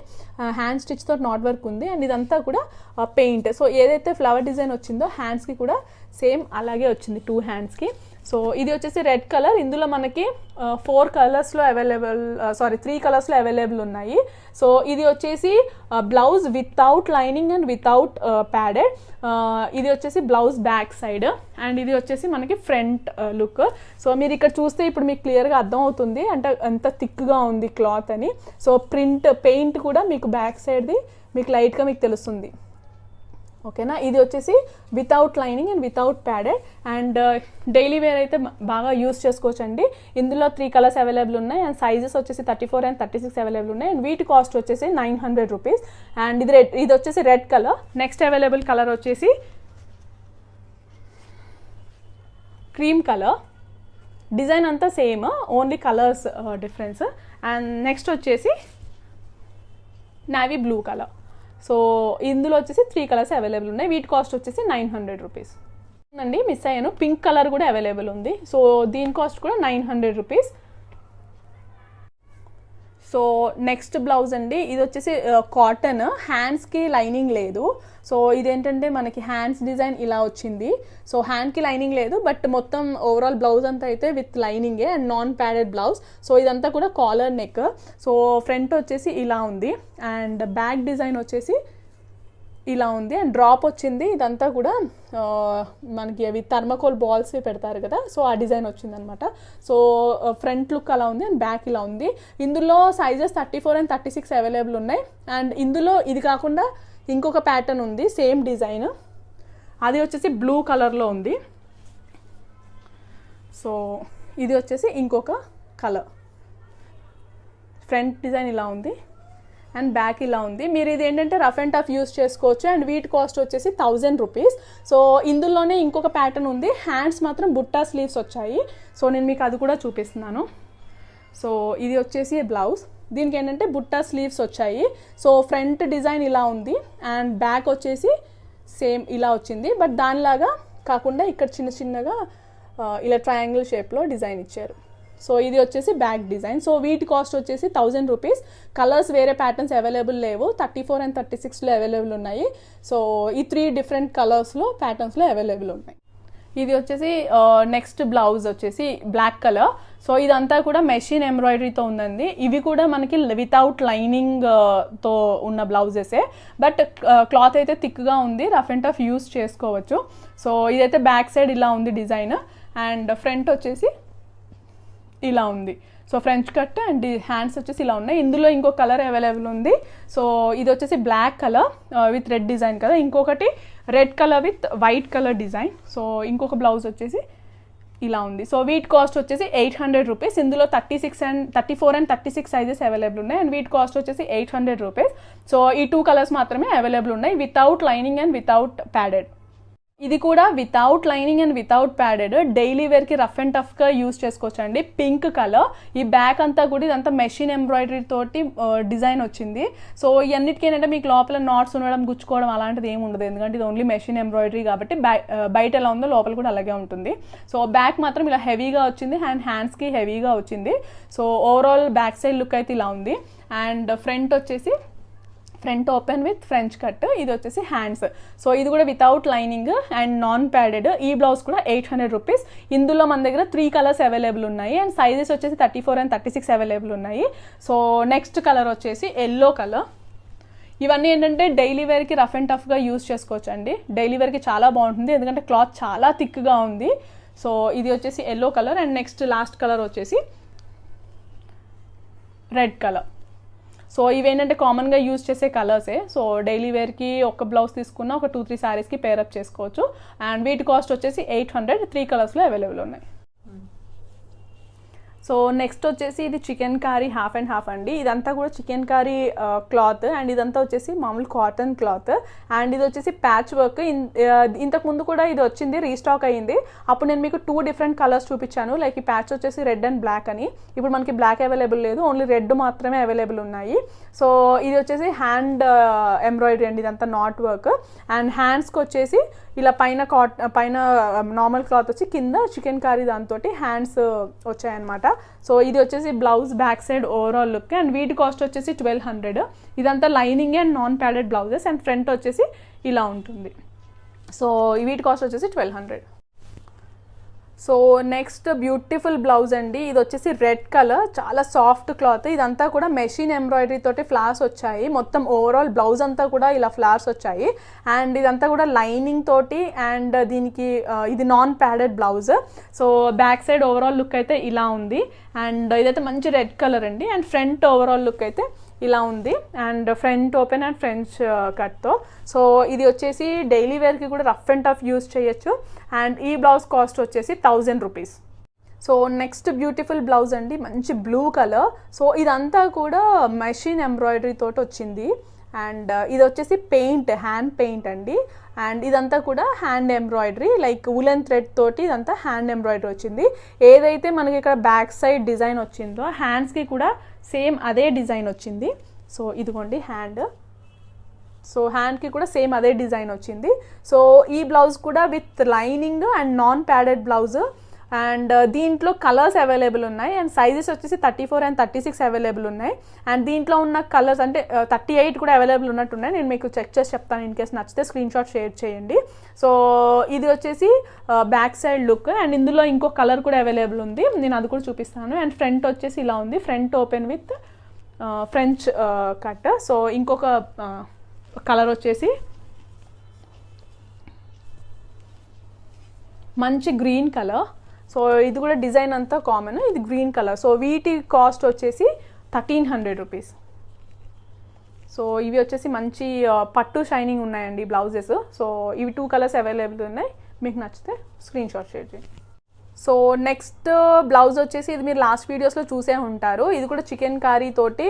హ్యాండ్ స్టిచ్ తోటి నాట్ వర్క్ ఉంది, అండ్ ఇదంతా కూడా పెయింట్. సో ఏదైతే ఫ్లవర్ డిజైన్ వచ్చిందో హ్యాండ్స్కి కూడా సేమ్ అలాగే వచ్చింది 2 హ్యాండ్స్కి. సో ఇది వచ్చేసి రెడ్ కలర్. ఇందులో మనకి 3 కలర్స్లో అవైలబుల్ ఉన్నాయి. సో ఇది వచ్చేసి blouse without lining and without padded. ఇది వచ్చేసి బ్లౌజ్ బ్యాక్ సైడ్ అండ్ ఇది వచ్చేసి మనకి ఫ్రంట్ లుక్. సో మీరు ఇక్కడ చూస్తే ఇప్పుడు మీకు క్లియర్గా అర్థం అవుతుంది అంటే ఎంత థిక్గా ఉంది క్లాత్ అని. సో పెయింట్ కూడా మీకు బ్యాక్ సైడ్ది మీకు లైట్గా మీకు తెలుస్తుంది. ఓకేనా, ఇది వచ్చేసి without lining and without padded and daily wear అయితే బాగా యూస్ చేసుకోవచ్చు అండి. ఇందులో 3 కలర్స్ అవైలబుల్ ఉన్నాయి అండ్ సైజెస్ వచ్చేసి 34 and 36 అవైలబుల్ ఉన్నాయి అండ్ వీటి కాస్ట్ వచ్చేసి 900 రూపీస్ అండ్ ఇది వచ్చేసి red colour. Next available colour వచ్చేసి క్రీమ్ కలర్. డిజైన్ అంతా same, only colours difference. And next వచ్చేసి నావీ బ్లూ కలర్. సో ఇందులో వచ్చేసి 3 కలర్స్ అవైలబుల్ ఉన్నాయి. వీటి కాస్ట్ వచ్చేసి 900 రూపీస్ అండి. మిస్ అయ్యాను, పింక్ కలర్ కూడా అవైలబుల్ ఉంది. సో దీని కాస్ట్ కూడా 900 రూపీస్. సో నెక్స్ట్ బ్లౌజ్ అండి, ఇది వచ్చేసి కాటన్, హ్యాండ్స్కి లైనింగ్ లేదు. సో ఇదేంటంటే మనకి హ్యాండ్స్ డిజైన్ ఇలా వచ్చింది. సో హ్యాండ్కి లైనింగ్ లేదు బట్ మొత్తం ఓవరాల్ బ్లౌజ్ అంతా అయితే విత్ లైనింగే and non padded blouse. So ఇదంతా కూడా కాలర్ నెక్. సో ఫ్రంట్ వచ్చేసి ఇలా ఉంది అండ్ బ్యాక్ డిజైన్ వచ్చేసి ఇలా ఉంది అండ్ డ్రాప్ వచ్చింది. ఇదంతా కూడా మనకి అవి థర్మకోల్ బాల్స్ పెడతారు కదా, సో ఆ డిజైన్ వచ్చిందనమాట. సో ఫ్రంట్ లుక్ అలా ఉంది అండ్ బ్యాక్ ఇలా ఉంది. ఇందులో సైజెస్ 34 and 36 అవైలబుల్ ఉన్నాయి అండ్ ఇందులో ఇది కాకుండా ఇంకొక ప్యాటర్న్ ఉంది సేమ్ డిజైన్, అది వచ్చేసి బ్లూ కలర్లో ఉంది. సో ఇది వచ్చేసి ఇంకొక కలర్. ఫ్రంట్ డిజైన్ ఇలా ఉంది అండ్ బ్యాక్ ఇలా ఉంది. మీరు ఇది ఏంటంటే రఫ్ అండ్ టఫ్ యూస్ చేసుకోవచ్చు అండ్ వీటి కాస్ట్ వచ్చేసి 1000 రూపీస్. సో ఇందులోనే ఇంకొక ప్యాటర్న్ ఉంది, హ్యాండ్స్ మాత్రం బుట్టా స్లీవ్స్ వచ్చాయి. సో నేను మీకు అది కూడా చూపిస్తున్నాను. సో ఇది వచ్చేసి బ్లౌజ్, దీనికి ఏంటంటే బుట్టా స్లీవ్స్ వచ్చాయి. సో ఫ్రంట్ డిజైన్ ఇలా ఉంది అండ్ బ్యాక్ వచ్చేసి సేమ్ ఇలా వచ్చింది బట్ దానిలాగా కాకుండా ఇక్కడ చిన్న చిన్నగా ఇలా ట్రయాంగిల్ షేప్లో డిజైన్ ఇచ్చారు. సో ఇది వచ్చేసి బ్యాక్ డిజైన్. సో వీటి కాస్ట్ వచ్చేసి 1000 రూపీస్. కలర్స్ వేరే ప్యాటర్న్స్ అవైలబుల్ లేవు, 34 and 36లో అవైలబుల్ ఉన్నాయి. సో ఈ 3 డిఫరెంట్ కలర్స్లో ప్యాటర్న్స్లో అవైలబుల్ ఉన్నాయి. ఇది వచ్చేసి నెక్స్ట్ బ్లౌజ్ వచ్చేసి బ్లాక్ కలర్. సో ఇదంతా కూడా మెషిన్ ఎంబ్రాయిడరీతో ఉందండి. ఇవి కూడా మనకి వితౌట్ లైనింగ్ తో ఉన్న బ్లౌజెసే బట్ క్లాత్ అయితే థిక్గా ఉంది, రఫ్ అండ్ టఫ్ యూస్ చేసుకోవచ్చు. సో ఇదైతే బ్యాక్ సైడ్ ఇలా ఉంది డిజైన్ అండ్ ఫ్రంట్ వచ్చేసి ఇలా ఉంది. So French cut and hands వచ్చేసి ఇలా ఉన్నాయి. ఇందులో ఇంకో కలర్ అవైలబుల్ ఉంది. సో ఇది వచ్చేసి black colour with red design కదా, ఇంకొకటి red colour with white colour design. So ఇంకొక బ్లౌజ్ వచ్చేసి ఇలా ఉంది. సో వీటి కాస్ట్ వచ్చేసి 800 రూపీస్. ఇందులో 34 and 36 సైజెస్ అవైలబుల్ ఉన్నాయి అండ్ వీటి కాస్ట్ వచ్చేసి 800 రూపీస్. సో ఈ 2 కలర్స్ మాత్రమే అవైలబుల్ ఉన్నాయి without lining and without padded. ఇది కూడా without lining and without padded, daily వేర్కి రఫ్ అండ్ టఫ్గా యూస్ చేసుకోవచ్చు అండి. పింక్ కలర్, ఈ బ్యాక్ అంతా కూడా ఇదంతా మెషిన్ ఎంబ్రాయిడరీ తోటి డిజైన్ వచ్చింది. సో ఇవన్నిటికీ ఏంటంటే మీకు లోపల నాట్స్ ఉండడం, గుచ్చుకోవడం అలాంటిది ఏమి ఉండదు ఎందుకంటే ఇది ఓన్లీ మెషిన్ ఎంబ్రాయిడరీ కాబట్టి బయట ఎలా ఉందో లోపల కూడా అలాగే ఉంటుంది. సో బ్యాక్ మాత్రం ఇలా హెవీగా వచ్చింది అండ్ హ్యాండ్స్కి హెవీగా వచ్చింది. So overall back side look అయితే ఇలా ఉంది అండ్ ఫ్రంట్ వచ్చేసి front open with French cut. ఇది వచ్చేసి హ్యాండ్స్. సో ఇది కూడా without lining and non padded. ఈ బ్లౌజ్ కూడా 800 రూపీస్. ఇందులో మన దగ్గర 3 కలర్స్ అవైలబుల్ ఉన్నాయి అండ్ సైజెస్ వచ్చేసి 34 and 36 అవైలబుల్ ఉన్నాయి. సో నెక్స్ట్ కలర్ వచ్చేసి ఎల్లో కలర్. ఇవన్నీ ఏంటంటే డైలీ వేర్కి రఫ్ అండ్ టఫ్గా యూస్ చేసుకోవచ్చు అండి. డైలీ వేర్కి చాలా బాగుంటుంది ఎందుకంటే క్లాత్ చాలా థిక్గా ఉంది. సో ఇది వచ్చేసి yellow colour and next last colour వచ్చేసి రెడ్ కలర్. సో ఇవేంటంటే కామన్గా యూజ్ చేసే కలర్సే. సో డైలీ వేర్కి ఒక బ్లౌజ్ తీసుకున్న ఒక 2-3 శారీస్కి పేరప్ చేసుకోవచ్చు అండ్ వీటి కాస్ట్ వచ్చేసి 800. 3 కలర్స్లో అవైలబుల్ ఉన్నాయి. సో నెక్స్ట్ వచ్చేసి ఇది chikankari half and half అండి. ఇదంతా కూడా చికెన్ కారీ క్లాత్ అండ్ ఇదంతా వచ్చేసి మామూలు కాటన్ క్లాత్ అండ్ ఇది వచ్చేసి ప్యాచ్ వర్క్. ఇంతకు ముందు కూడా ఇది వచ్చింది, రీస్టాక్ అయ్యింది. అప్పుడు నేను మీకు 2 డిఫరెంట్ కలర్స్ చూపించాను, లైక్ ఈ ప్యాచ్ వచ్చేసి రెడ్ అండ్ బ్లాక్ అని. ఇప్పుడు మనకి బ్లాక్ అవైలబుల్ లేదు, ఓన్లీ రెడ్ మాత్రమే అవైలబుల్ ఉన్నాయి. సో ఇది వచ్చేసి హ్యాండ్ ఎంబ్రాయిడరీ అండి, ఇదంతా నాట్ వర్క్ అండ్ హ్యాండ్స్కి వచ్చేసి ఇలా పైన నార్మల్ క్లాత్ వచ్చి కింద చికెన్ కారీ దాంతో హ్యాండ్స్ వచ్చాయన్నమాట. సో ఇది వచ్చేసి blouse back side overall look and వీటి కాస్ట్ వచ్చేసి 1200. ఇదంతా lining and non padded blouses and front వచ్చేసి ఇలా ఉంటుంది. సో వీటి కాస్ట్ వచ్చేసి 1200. సో నెక్స్ట్ బ్యూటిఫుల్ బ్లౌజ్ అండి. ఇది వచ్చేసి రెడ్ కలర్, చాలా సాఫ్ట్ క్లాత్. ఇదంతా కూడా మెషిన్ ఎంబ్రాయిడరీ తోటి ఫ్లవర్స్ వచ్చాయి. మొత్తం ఓవరాల్ బ్లౌజ్ అంతా కూడా ఇలా ఫ్లవర్స్ వచ్చాయి. అండ్ ఇదంతా కూడా లైనింగ్ తోటి, అండ్ దీనికి ఇది non padded blouse. So back side overall look అయితే ఇలా ఉంది. అండ్ ఇదైతే మంచి రెడ్ కలర్ అండి. అండ్ ఫ్రంట్ ఓవరాల్ లుక్ అయితే ఇలా ఉంది. And front open and French కట్తో. సో ఇది వచ్చేసి డైలీ వేర్కి కూడా రఫ్ అండ్ టఫ్ యూస్ చేయొచ్చు. అండ్ ఈ బ్లౌజ్ కాస్ట్ వచ్చేసి 1000 rupees. So next beautiful blouse అండి, మంచి బ్లూ కలర్. సో ఇదంతా కూడా మెషిన్ ఎంబ్రాయిడరీ తోటి వచ్చింది. అండ్ ఇది వచ్చేసి పెయింట్, హ్యాండ్ పెయింట్ అండి. అండ్ ఇదంతా కూడా hand embroidery, like woollen thread తోటి ఇదంతా హ్యాండ్ ఎంబ్రాయిడరీ వచ్చింది. ఏదైతే మనకి ఇక్కడ బ్యాక్ సైడ్ డిజైన్ వచ్చిందో హ్యాండ్స్కి కూడా సేమ్ అదే డిజైన్ వచ్చింది. సో ఇదిగోండి హ్యాండ్. సో హ్యాండ్కి కూడా సేమ్ అదే డిజైన్ వచ్చింది. సో ఈ బ్లౌజ్ కూడా with lining and non padded blouse. And దీంట్లో కలర్స్ అవైలబుల్ ఉన్నాయి. అండ్ సైజెస్ వచ్చేసి 34 and 36 అవైలబుల్ ఉన్నాయి. అండ్ దీంట్లో ఉన్న కలర్స్ అంటే 38 కూడా అవైలబుల్ ఉన్నట్టున్నాయి. నేను మీకు చెక్ చేసి చెప్తాను. ఇన్ కేస్ నచ్చితే స్క్రీన్ షాట్ షేర్ చేయండి. సో ఇది వచ్చేసి బ్యాక్ సైడ్ లుక్. అండ్ ఇందులో ఇంకో కలర్ కూడా అవైలబుల్ ఉంది, నేను అది కూడా చూపిస్తాను. అండ్ ఫ్రంట్ వచ్చేసి ఇలా ఉంది, front open with French cut. So ఇంకొక కలర్ వచ్చేసి మంచి గ్రీన్ కలర్. సో ఇది కూడా డిజైన్ అంతా కామన్, ఇది గ్రీన్ కలర్. సో వీటి కాస్ట్ వచ్చేసి 1300 రూపీస్. సో ఇవి వచ్చేసి మంచి పట్టు షైనింగ్ ఉన్నాయండి బ్లౌజెస్. సో ఇవి 2 కలర్స్ అవైలబుల్ ఉన్నాయి. మీకు నచ్చితే స్క్రీన్ షాట్ షేర్ చేయండి. సో నెక్స్ట్ బ్లౌజ్ వచ్చేసి ఇది మీరు లాస్ట్ వీడియోస్లో చూసే ఉంటారు. ఇది కూడా చికెన్ కర్రీ తోటి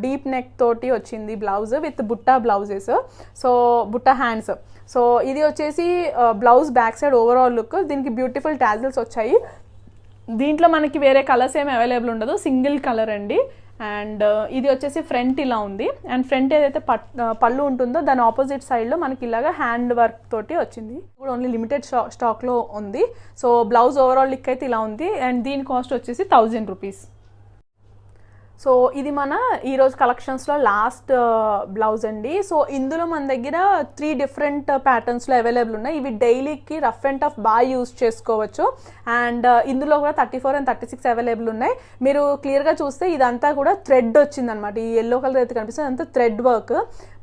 డీప్ నెక్ తోటి వచ్చింది బ్లౌజ్ విత్ బుట్టా బ్లౌజెస్. సో బుట్టా హ్యాండ్స్. సో ఇది వచ్చేసి blouse back side overall look. దీనికి బ్యూటిఫుల్ టాజిల్స్ వచ్చాయి. దీంట్లో మనకి వేరే కలర్స్ ఏమి అవైలబుల్ ఉండదు, సింగిల్ కలర్ అండి. అండ్ ఇది వచ్చేసి ఫ్రంట్ ఇలా ఉంది. అండ్ ఫ్రంట్ ఏదైతే పళ్ళు ఉంటుందో దాని ఆపోజిట్ సైడ్లో మనకి ఇలాగా హ్యాండ్ వర్క్ తోటి వచ్చింది. కూడా ఓన్లీ లిమిటెడ్ స్టాక్లో ఉంది. సో బ్లౌజ్ ఓవరాల్ లుక్ అయితే ఇలా ఉంది. అండ్ దీని కాస్ట్ వచ్చేసి 1000 రూపీస్. సో ఇది మన ఈరోజు కలెక్షన్స్లో లాస్ట్ బ్లౌజ్ అండి. సో ఇందులో మన దగ్గర 3 డిఫరెంట్ ప్యాటర్న్స్లో అవైలబుల్ ఉన్నాయి. ఇవి డైలీకి రఫ్ అండ్ టఫ్ బాగా యూజ్ చేసుకోవచ్చు. అండ్ ఇందులో కూడా 34 and 36 అవైలబుల్ ఉన్నాయి. మీరు క్లియర్గా చూస్తే ఇదంతా కూడా థ్రెడ్ వచ్చిందనమాట. ఈ ఎల్లో కలర్ అయితే కనిపిస్తుంది అంతా థ్రెడ్ వర్క్.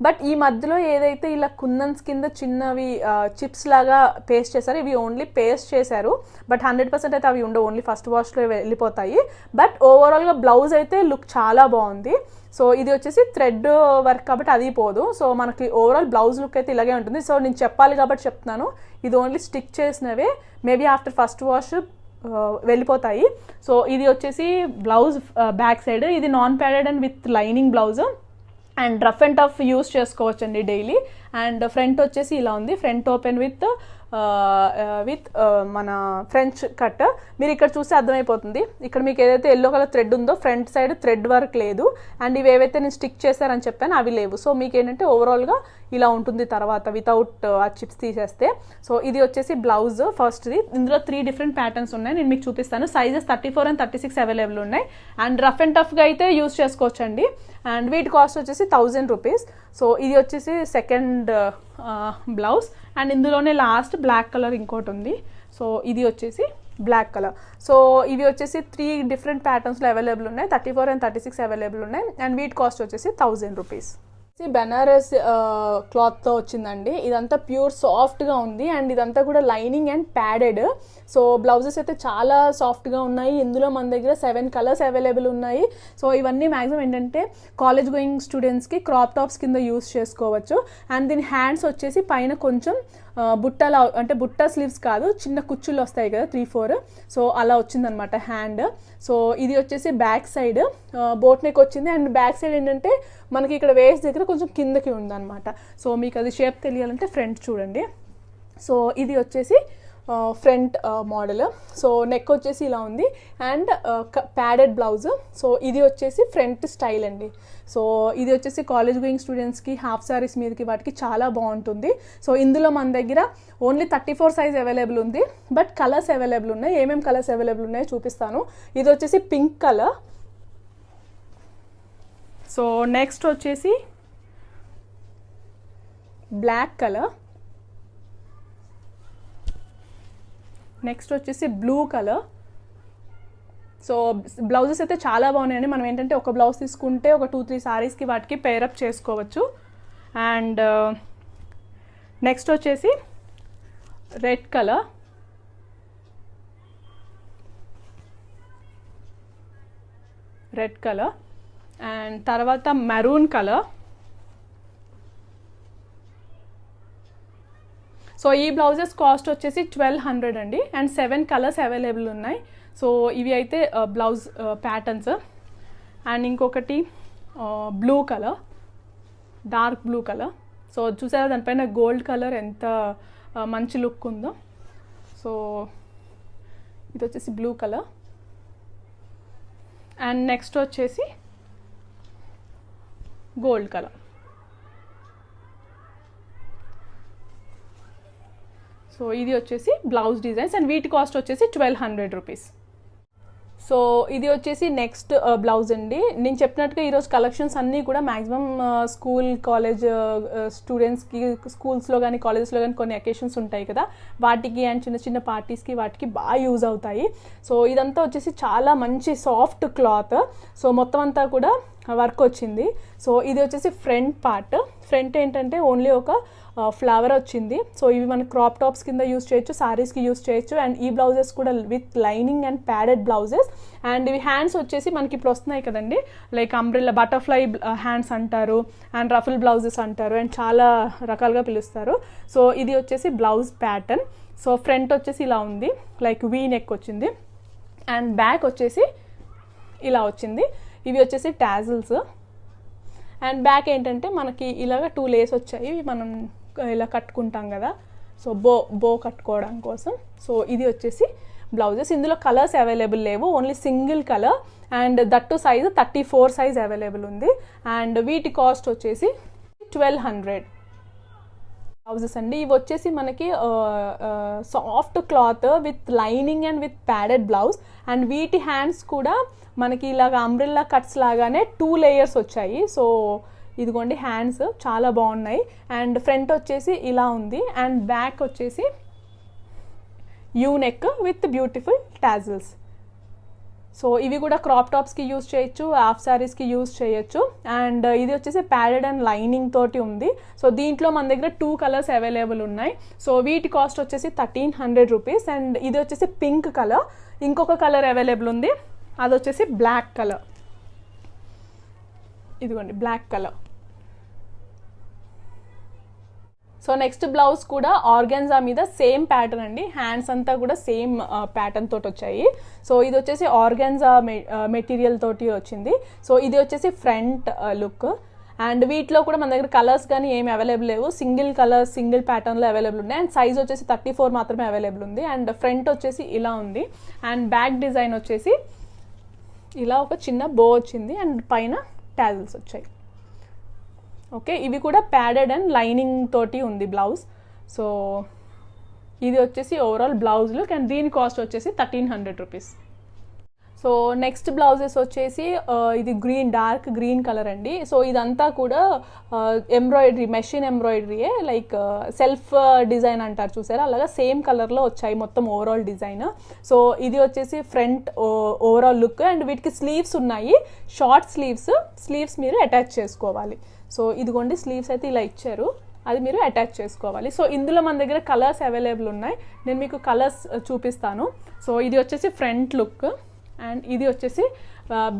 బట్ ఈ మధ్యలో ఏదైతే ఇలా కుందన్స్ కింద చిన్నవి చిప్స్ లాగా పేస్ట్ చేశారు, ఇవి ఓన్లీ పేస్ట్ చేశారు. బట్ 100% అయితే అవి ఉండవు, ఓన్లీ ఫస్ట్ వాష్లో వెళ్ళిపోతాయి. బట్ ఓవరాల్గా బ్లౌజ్ అయితే లుక్ చాలా బాగుంది. సో ఇది వచ్చేసి థ్రెడ్ వర్క్ కాబట్టి అది పోదు. సో మనకి ఓవరాల్ బ్లౌజ్ లుక్ అయితే ఇలాగే ఉంటుంది. సో నేను చెప్పాలి కాబట్టి చెప్తున్నాను, ఇది ఓన్లీ స్టిక్ చేసినవే, మేబీ ఆఫ్టర్ ఫస్ట్ వాష్ వెళ్ళిపోతాయి. సో ఇది వచ్చేసి బ్లౌజ్ బ్యాక్ సైడ్. ఇది non padded and with lining blouse. And rough and tough use చేసుకోవచ్చు అండి డైలీ. అండ్ ఫ్రంట్ వచ్చేసి ఇలా ఉంది, ఫ్రంట్ ఓపెన్ విత్ మన ఫ్రెంచ్ కట్. మీరు ఇక్కడ చూస్తే అర్థమైపోతుంది. ఇక్కడ మీకు ఏదైతే ఎల్లో కలర్ థ్రెడ్ ఉందో ఫ్రంట్ సైడ్ థ్రెడ్ వర్క్ లేదు. అండ్ ఇవి ఏవైతే నేను స్టిక్ చేశారని చెప్పాను అవి లేవు. సో మీకు ఏంటంటే ఓవరాల్గా ఇలా ఉంటుంది తర్వాత వితౌట్ ఆ చిప్స్ తీసేస్తే. సో ఇది వచ్చేసి బ్లౌజ్ ఫస్ట్ది. ఇందులో 3 డిఫరెంట్ ప్యాటర్న్స్ ఉన్నాయి, నేను మీకు చూపిస్తాను. సైజెస్ 34 and 36 అవైలబుల్ ఉన్నాయి. అండ్ రఫ్ అండ్ టఫ్గా అయితే యూస్ చేసుకోవచ్చు అండి. అండ్ వీటి కాస్ట్ వచ్చేసి 1000 రూపీస్. సో ఇది వచ్చేసి సెకండ్ బ్లౌజ్. అండ్ ఇందులోనే లాస్ట్ బ్లాక్ కలర్ ఇంకోటి ఉంది. సో ఇది వచ్చేసి బ్లాక్ కలర్. సో ఇవి వచ్చేసి 3 డిఫరెంట్ ప్యాటర్న్స్లో అవైలబుల్ ఉన్నాయి. 34 and 36 అవైలబుల్ ఉన్నాయి. అండ్ వీటి కాస్ట్ వచ్చేసి 1000 రూపీస్. బెనారస్ క్లాత్తో వచ్చిందండి. ఇదంతా ప్యూర్ సాఫ్ట్గా ఉంది. అండ్ ఇదంతా కూడా lining and padded. So blouses అయితే చాలా సాఫ్ట్గా ఉన్నాయి. ఇందులో మన దగ్గర 7 కలర్స్ అవైలబుల్ ఉన్నాయి. సో ఇవన్నీ మ్యాక్సిమం ఏంటంటే కాలేజ్ గోయింగ్ స్టూడెంట్స్కి క్రాప్ టాప్స్ కింద యూస్ చేసుకోవచ్చు. అండ్ దీని హ్యాండ్స్ వచ్చేసి పైన కొంచెం బుట్టలా, అంటే బుట్ట స్లీవ్స్ కాదు, చిన్న కుచ్చులు వస్తాయి కదా 3-4. సో అలా వచ్చిందనమాట హ్యాండ్. సో ఇది వచ్చేసి బ్యాక్ సైడ్ బోట్ నెక్ వచ్చింది. అండ్ బ్యాక్ సైడ్ ఏంటంటే మనకి ఇక్కడ వేస్ట్ దగ్గర కొంచెం కిందకి ఉందన్నమాట. సో మీకు అది షేప్ తెలియాలంటే ఫ్రంట్ చూడండి. సో ఇది వచ్చేసి ఫ్రంట్ మోడల్. సో నెక్ వచ్చేసి ఇలా ఉంది. And padded blouse. సో ఇది వచ్చేసి ఫ్రంట్ స్టైల్ అండి. సో ఇది వచ్చేసి కాలేజ్ గోయింగ్ స్టూడెంట్స్కి హాఫ్ సారీస్ మీదకి వాటికి చాలా బాగుంటుంది. సో ఇందులో మన దగ్గర ఓన్లీ 34 సైజ్ అవైలబుల్ ఉంది. బట్ కలర్స్ అవైలబుల్ ఉన్నాయి. ఏమేమి కలర్స్ అవైలబుల్ ఉన్నాయో చూపిస్తాను. ఇది వచ్చేసి పింక్ కలర్. సో నెక్స్ట్ వచ్చేసి బ్లాక్ కలర్. నెక్స్ట్ వచ్చేసి బ్లూ కలర్. సో బ్లౌజెస్ అయితే చాలా బాగున్నాయండి. మనం ఏంటంటే ఒక బ్లౌజ్ తీసుకుంటే ఒక 2-3 సారీస్కి వాటికి పేరప్ చేసుకోవచ్చు. అండ్ నెక్స్ట్ వచ్చేసి రెడ్ కలర్. అండ్ తర్వాత మెరూన్ కలర్. సో ఈ బ్లౌజెస్ కాస్ట్ వచ్చేసి 1200 అండి. అండ్ 7 కలర్స్ అవైలబుల్ ఉన్నాయి. సో ఇవి అయితే బ్లౌజ్ ప్యాటర్న్స్. అండ్ ఇంకొకటి blue colour, dark blue colour. So చూసారా దానిపైన గోల్డ్ కలర్ ఎంత మంచి లుక్ ఉందో. సో ఇది వచ్చేసి బ్లూ కలర్. అండ్ నెక్స్ట్ వచ్చేసి గోల్డ్ కలర్. సో ఇది వచ్చేసి బ్లౌజ్ డిజైన్స్ అండ్ వీటి కాస్ట్ వచ్చేసి 1200 రూపీస్. సో ఇది వచ్చేసి నెక్స్ట్ బ్లౌజ్ అండి. నేను చెప్పినట్టుగా ఈరోజు కలెక్షన్స్ అన్నీ కూడా మ్యాక్సిమం స్కూల్ కాలేజ్ స్టూడెంట్స్కి స్కూల్స్లో కానీ కాలేజెస్లో కానీ కొన్ని అకేషన్స్ ఉంటాయి కదా, వాటికి అండ్ చిన్న చిన్న పార్టీస్కి వాటికి బాగా యూజ్ అవుతాయి. సో ఇదంతా వచ్చేసి చాలా మంచి సాఫ్ట్ క్లాత్. సో మొత్తం అంతా కూడా వర్క్ వచ్చింది. సో ఇది వచ్చేసి ఫ్రంట్ పార్ట్. ఫ్రంట్ ఏంటంటే ఓన్లీ ఒక ఫ్లవర్ వచ్చింది. సో ఇవి మన క్రాప్ టాప్స్ కింద యూస్ చేయొచ్చు, సారీస్కి యూస్ చేయొచ్చు. అండ్ ఈ బ్లౌజెస్ కూడా with lining and padded blouses. And ఇవి హ్యాండ్స్ వచ్చేసి మనకి ఇప్పుడు వస్తున్నాయి కదండి, లైక్ అంబ్రెల్లా బటర్ఫ్లై హ్యాండ్స్ అంటారు అండ్ రఫుల్ బ్లౌజెస్ అంటారు అండ్ చాలా రకాలుగా పిలుస్తారు. సో ఇది వచ్చేసి బ్లౌజ్ ప్యాటర్న్. సో ఫ్రంట్ వచ్చేసి ఇలా ఉంది, లైక్ వీ నెక్ వచ్చింది. అండ్ బ్యాక్ వచ్చేసి ఇలా వచ్చింది. ఇవి వచ్చేసి టాజిల్స్. అండ్ బ్యాక్ ఏంటంటే మనకి ఇలాగ 2 లేస్ వచ్చాయి, మనం ఇలా కట్టుకుంటాం కదా, సో బో కట్టుకోవడం కోసం. సో ఇది వచ్చేసి బ్లౌజెస్. ఇందులో కలర్స్ అవైలబుల్ లేవు, only single colour. And that size 34 size available ఉంది. అండ్ వీటి కాస్ట్ వచ్చేసి 1200 బ్లౌజెస్ అండి. ఇవి వచ్చేసి మనకి soft cloth with lining and with padded blouse. And వీటి హ్యాండ్స్ కూడా మనకి ఇలాగ అంబ్రెల్లా కట్స్ లాగానే 2 లేయర్స్ వచ్చాయి. సో ఇదిగోండి హ్యాండ్స్ చాలా బాగున్నాయి. అండ్ ఫ్రంట్ వచ్చేసి ఇలా ఉంది. అండ్ బ్యాక్ వచ్చేసి U neck with beautiful tassels. So ఇవి కూడా క్రాప్ టాప్స్కి యూజ్ చేయొచ్చు, హాఫ్ శారీస్కి యూజ్ చేయొచ్చు. అండ్ ఇది వచ్చేసి ప్యాడెడ్ అండ్ లైనింగ్ తోటి ఉంది. సో దీంట్లో మన దగ్గర 2 కలర్స్ అవైలబుల్ ఉన్నాయి. సో వీటి కాస్ట్ వచ్చేసి 1300 రూపీస్. అండ్ ఇది వచ్చేసి పింక్ కలర్. ఇంకొక కలర్ అవైలబుల్ ఉంది, అది వచ్చేసి బ్లాక్ కలర్. ఇదిగోండి black colour. So next blouse కూడా ఆర్గాన్జా మీద సేమ్ ప్యాటర్న్ అండి. హ్యాండ్స్ అంతా కూడా సేమ్ ప్యాటర్న్ తోటి వచ్చాయి. సో ఇది వచ్చేసి ఆర్గాన్జా మెటీరియల్ తోటి వచ్చింది. సో ఇది వచ్చేసి ఫ్రంట్ లుక్. అండ్ వీటిలో కూడా మన దగ్గర కలర్స్ కానీ ఏమి అవైలబుల్ లేవు, సింగిల్ కలర్ సింగిల్ ప్యాటర్న్లో అవైలబుల్ ఉన్నాయి. అండ్ సైజ్ వచ్చేసి 34 మాత్రమే అవైలబుల్ ఉంది. అండ్ ఫ్రంట్ వచ్చేసి ఇలా ఉంది. అండ్ బ్యాక్ డిజైన్ వచ్చేసి ఇలా ఒక చిన్న బో వచ్చింది అండ్ పైన టాజిల్స్ వచ్చాయి. ఓకే, ఇవి కూడా ప్యాడెడ్ అండ్ లైనింగ్ తోటి ఉంది బ్లౌజ్. సో ఇది వచ్చేసి ఓవరాల్ బ్లౌజ్ లుక్. అండ్ దీని కాస్ట్ వచ్చేసి 1300 రూపీస్. సో నెక్స్ట్ బ్లౌజెస్ వచ్చేసి ఇది డార్క్ గ్రీన్ కలర్ అండి. సో ఇదంతా కూడా ఎంబ్రాయిడరీ, మెషిన్ ఎంబ్రాయిడరీయే, లైక్ సెల్ఫ్ డిజైన్ అంటారు చూసారా, అలాగా సేమ్ కలర్లో వచ్చాయి మొత్తం ఓవరాల్ డిజైన్. సో ఇది వచ్చేసి ఫ్రంట్ ఓవరాల్ లుక్. అండ్ వీటికి స్లీవ్స్ ఉన్నాయి, షార్ట్ స్లీవ్స్ మీరు అటాచ్ చేసుకోవాలి. సో ఇదిగోండి స్లీవ్స్ అయితే ఇలా ఇచ్చారు, అది మీరు అటాచ్ చేసుకోవాలి. సో ఇందులో మన దగ్గర కలర్స్ అవైలబుల్ ఉన్నాయి, నేను మీకు కలర్స్ చూపిస్తాను. సో ఇది వచ్చేసి ఫ్రంట్ లుక్ అండ్ ఇది వచ్చేసి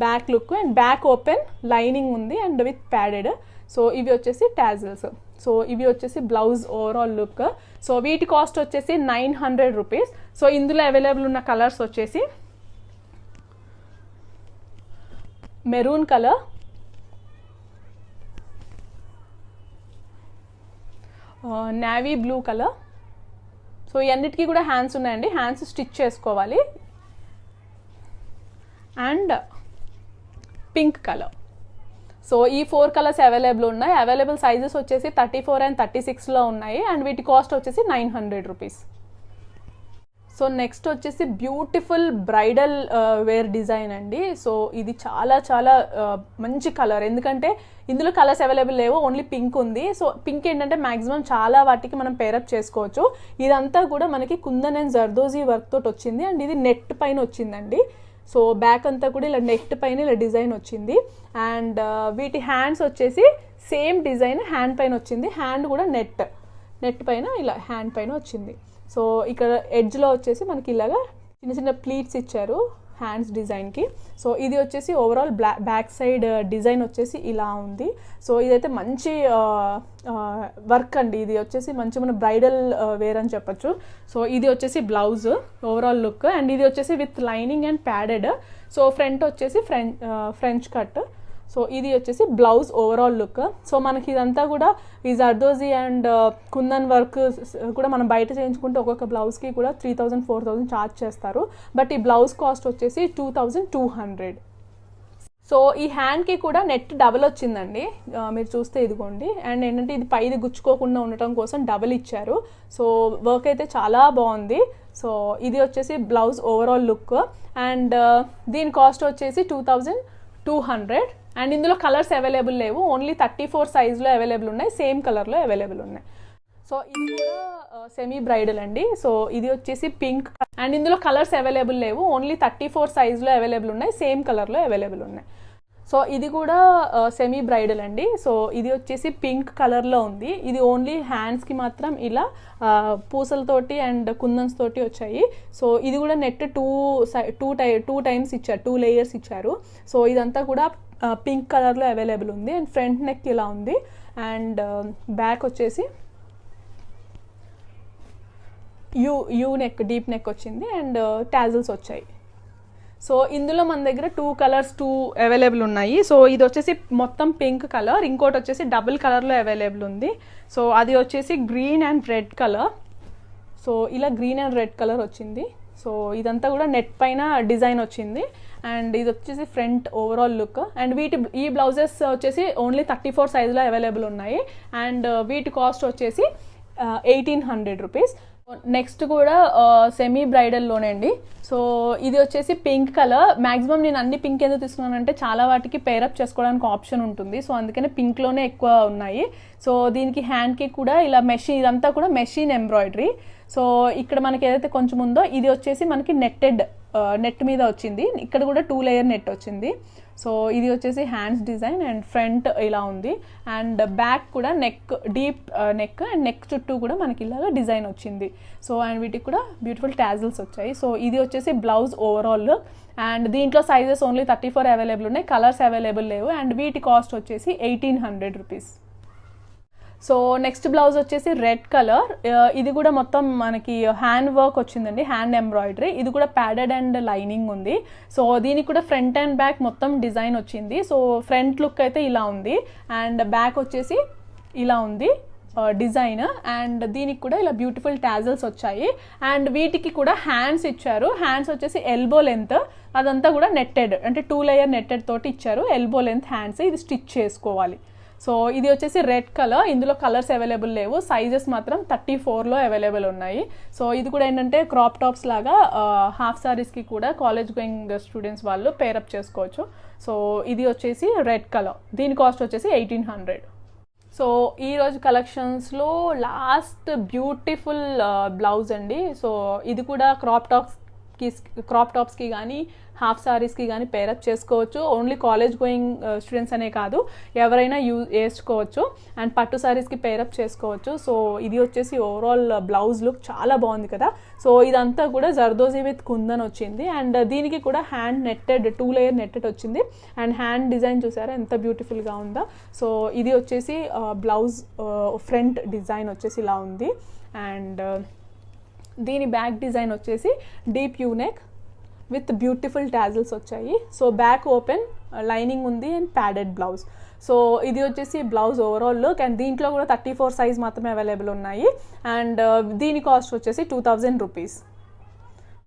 back look. And back open lining ఉంది అండ్ విత్ ప్యాడెడ్. సో ఇవి వచ్చేసి టాజిల్స్. సో ఇవి వచ్చేసి బ్లౌజ్ ఓవరాల్ లుక్. సో వీటి కాస్ట్ వచ్చేసి 900 రూపీస్. సో ఇందులో అవైలబుల్ ఉన్న కలర్స్ వచ్చేసి maroon colour, navy blue colour. So ఇవన్నిటికీ కూడా హ్యాండ్స్ ఉన్నాయండి, హ్యాండ్స్ స్టిచ్ చేసుకోవాలి. And pink colour. సో ఈ 4 కలర్స్ అవైలబుల్ ఉన్నాయి. అవైలబుల్ సైజెస్ వచ్చేసి 34 and 36లో ఉన్నాయి. అండ్ వీటి కాస్ట్ వచ్చేసి 900 రూపీస్. సో నెక్స్ట్ వచ్చేసి బ్యూటిఫుల్ బ్రైడల్ వేర్ డిజైన్ అండి. సో ఇది చాలా చాలా మంచి కలర్, ఎందుకంటే ఇందులో కలర్స్ అవైలబుల్ లేవు, ఓన్లీ పింక్ ఉంది. సో పింక్ ఏంటంటే మాక్సిమం చాలా వాటికి మనం పేరప్ చేసుకోవచ్చు. ఇదంతా కూడా మనకి కుందన్ అండ్ జర్దోజీ వర్క్ తోటి వచ్చింది అండ్ ఇది నెట్ పైన వచ్చిందండి. సో బ్యాక్ అంతా కూడా ఇలా నెట్ పైన ఇలా డిజైన్ వచ్చింది అండ్ వీటి హ్యాండ్స్ వచ్చేసి సేమ్ డిజైన్ హ్యాండ్ పైన వచ్చింది. హ్యాండ్ కూడా నెట్ పైన ఇలా హ్యాండ్ పైన వచ్చింది. సో ఇక్కడ ఎడ్జ్లో వచ్చేసి మనకి ఇలాగా చిన్న చిన్న ప్లీట్స్ ఇచ్చారు హ్యాండ్స్ డిజైన్కి. సో ఇది వచ్చేసి ఓవరాల్ బ్యాక్ సైడ్ డిజైన్ వచ్చేసి ఇలా ఉంది. సో ఇదైతే మంచి వర్క్ అండి, ఇది వచ్చేసి మంచి మన బ్రైడల్ వేర్ అని చెప్పచ్చు. సో ఇది వచ్చేసి బ్లౌజ్ ఓవరాల్ లుక్ అండ్ ఇది వచ్చేసి with lining and padded. So front వచ్చేసి ఫ్రెంచ్ కట్. సో ఇది వచ్చేసి బ్లౌజ్ ఓవరాల్ లుక్. సో మనకి ఇదంతా కూడా ఈ జర్దోజీ అండ్ కుందన్ వర్క్ కూడా మనం బయట చేయించుకుంటే ఒక్కొక్క బ్లౌజ్కి కూడా 3000 4000 ఛార్జ్ చేస్తారు. బట్ ఈ బ్లౌజ్ కాస్ట్ వచ్చేసి 2200. సో ఈ హ్యాండ్కి కూడా నెట్ డబల్ వచ్చిందండి, మీరు చూస్తే ఇదిగోండి. అండ్ ఏంటంటే ఇది పైది గుచ్చుకోకుండా ఉండటం కోసం డబల్ ఇచ్చారు. సో వర్క్ అయితే చాలా బాగుంది. సో ఇది వచ్చేసి బ్లౌజ్ ఓవరాల్ లుక్ అండ్ దీని కాస్ట్ వచ్చేసి 2200. అండ్ ఇందులో కలర్స్ అవైలబుల్ లేవు, ఓన్లీ 34 సైజ్లో అవైలబుల్ ఉన్నాయి, సేమ్ కలర్లో అవైలబుల్ ఉన్నాయి. సో ఇది కూడా సెమీ బ్రైడల్ అండి. సో ఇది వచ్చేసి పింక్ అండ్ ఇందులో కలర్స్ అవైలబుల్ లేవు, ఓన్లీ 34 సైజ్లో అవైలబుల్ ఉన్నాయి, సేమ్ కలర్లో అవైలబుల్ ఉన్నాయి. సో ఇది కూడా సెమీ బ్రైడల్ అండి. సో ఇది వచ్చేసి పింక్ కలర్లో ఉంది. ఇది ఓన్లీ హ్యాండ్స్కి మాత్రం ఇలా పూసలతోటి అండ్ కుందన్స్ తోటి వచ్చాయి. సో ఇది కూడా నెట్ టూ టైమ్స్ ఇచ్చారు, 2 లేయర్స్ ఇచ్చారు. సో ఇదంతా కూడా పింక్ కలర్లో అవైలబుల్ ఉంది అండ్ ఫ్రంట్ నెక్ ఇలా ఉంది అండ్ బ్యాక్ వచ్చేసి యూ నెక్ డీప్ నెక్ వచ్చింది అండ్ టాజిల్స్ వచ్చాయి. సో ఇందులో మన దగ్గర 2 కలర్స్ అవైలబుల్ ఉన్నాయి. సో ఇది వచ్చేసి మొత్తం పింక్ కలర్, ఇంకోటి వచ్చేసి డబుల్ కలర్లో అవైలబుల్ ఉంది. సో అది వచ్చేసి green and red colour. So ఇలా గ్రీన్ అండ్ రెడ్ కలర్ వచ్చింది. సో ఇదంతా కూడా నెట్ పైన డిజైన్ వచ్చింది అండ్ ఇది వచ్చేసి ఫ్రంట్ ఓవరాల్ లుక్ అండ్ ఈ బ్లౌజెస్ వచ్చేసి ఓన్లీ 34 సైజులో అవైలబుల్ ఉన్నాయి అండ్ వీటి కాస్ట్ వచ్చేసి 1800 రూపీస్. నెక్స్ట్ కూడా సెమీ బ్రైడల్లోనే అండి. సో ఇది వచ్చేసి పింక్ కలర్. మ్యాక్సిమం నేను అన్ని పింక్ ఎందుకు తీసుకున్నానంటే చాలా వాటికి పేరప్ చేసుకోవడానికి ఆప్షన్ ఉంటుంది. సో అందుకనే పింక్లోనే ఎక్కువ ఉన్నాయి. సో దీనికి హ్యాండ్కి కూడా ఇలా మెషిన్, ఇదంతా కూడా మెషిన్ ఎంబ్రాయిడరీ. సో ఇక్కడ మనకి ఏదైతే కొంచెం ఉందో ఇది వచ్చేసి మనకి నెట్ మీద వచ్చింది. ఇక్కడ కూడా 2 లేయర్ నెట్ వచ్చింది. సో ఇది వచ్చేసి హ్యాండ్స్ డిజైన్ అండ్ ఫ్రంట్ ఇలా ఉంది అండ్ బ్యాక్ కూడా డీప్ నెక్ అండ్ నెక్ చుట్టూ కూడా మనకి ఇలాగా డిజైన్ వచ్చింది. సో అండ్ వీటికి కూడా బ్యూటిఫుల్ టాజిల్స్ వచ్చాయి. సో ఇది వచ్చేసి బ్లౌజ్ ఓవరాల్ అండ్ దీంట్లో సైజెస్ ఓన్లీ 34 అవైలబుల్ ఉన్నాయి, కలర్స్ అవైలబుల్ లేవు అండ్ వీటి కాస్ట్ వచ్చేసి 1800 రూపీస్. సో నెక్స్ట్ బ్లౌజ్ వచ్చేసి రెడ్ కలర్. ఇది కూడా మొత్తం మనకి హ్యాండ్ వర్క్ వచ్చిందండి, హ్యాండ్ ఎంబ్రాయిడరీ. ఇది కూడా ప్యాడెడ్ అండ్ లైనింగ్ ఉంది. సో దీనికి కూడా ఫ్రంట్ అండ్ బ్యాక్ మొత్తం డిజైన్ వచ్చింది. సో ఫ్రంట్ లుక్ అయితే ఇలా ఉంది అండ్ బ్యాక్ వచ్చేసి ఇలా ఉంది డిజైన్ అండ్ దీనికి కూడా ఇలా బ్యూటిఫుల్ టాజిల్స్ వచ్చాయి అండ్ వీటికి కూడా హ్యాండ్స్ ఇచ్చారు. హ్యాండ్స్ వచ్చేసి ఎల్బో లెంత్, అదంతా కూడా నెట్టెడ్ అంటే 2 లేయర్ నెట్టెడ్ తోటి ఇచ్చారు. ఎల్బో లెంత్ హ్యాండ్స్, ఇది స్టిచ్ చేసుకోవాలి. సో ఇది వచ్చేసి రెడ్ కలర్. ఇందులో కలర్స్ అవైలబుల్ లేవు, సైజెస్ మాత్రం 34లో అవైలబుల్ ఉన్నాయి. సో ఇది కూడా ఏంటంటే క్రాప్ టాప్స్ లాగా హాఫ్ సారీస్కి కూడా కాలేజ్ గోయింగ్ స్టూడెంట్స్ వాళ్ళు పేరప్ చేసుకోవచ్చు. సో ఇది వచ్చేసి రెడ్ కలర్, దీని కాస్ట్ వచ్చేసి 1800. సో ఈరోజు కలెక్షన్స్లో లాస్ట్ బ్యూటిఫుల్ బ్లౌజ్ అండి. సో ఇది కూడా క్రాప్ టాప్స్కి కానీ హాఫ్ సారీస్కి కానీ పేరప్ చేసుకోవచ్చు. ఓన్లీ కాలేజ్ గోయింగ్ స్టూడెంట్స్ అనే కాదు, ఎవరైనా వేసుకోవచ్చు అండ్ పట్టు సారీస్కి పేరప్ చేసుకోవచ్చు. సో ఇది వచ్చేసి ఓవరాల్ బ్లౌజ్ లుక్ చాలా బాగుంది కదా. సో ఇదంతా కూడా జర్దోజీ విత్ కుందన్ వచ్చింది అండ్ దీనికి కూడా హ్యాండ్ నెట్టెడ్ 2 లేయర్ నెట్టెడ్ వచ్చింది అండ్ హ్యాండ్ డిజైన్ చూసారా ఎంత బ్యూటిఫుల్గా ఉందో. సో ఇది వచ్చేసి బ్లౌజ్ ఫ్రంట్ డిజైన్ వచ్చేసి ఇలా ఉంది అండ్ దీని బ్యాక్ డిజైన్ వచ్చేసి deep U neck with beautiful tassels వచ్చాయి. సో బ్యాక్ ఓపెన్ లైనింగ్ ఉంది అండ్ ప్యాడెడ్ బ్లౌజ్. సో ఇది వచ్చేసి బ్లౌజ్ ఓవరాల్ లుక్ అండ్ దీంట్లో కూడా 34 సైజ్ మాత్రమే అవైలబుల్ ఉన్నాయి అండ్ దీని కాస్ట్ వచ్చేసి 2000 రూపీస్.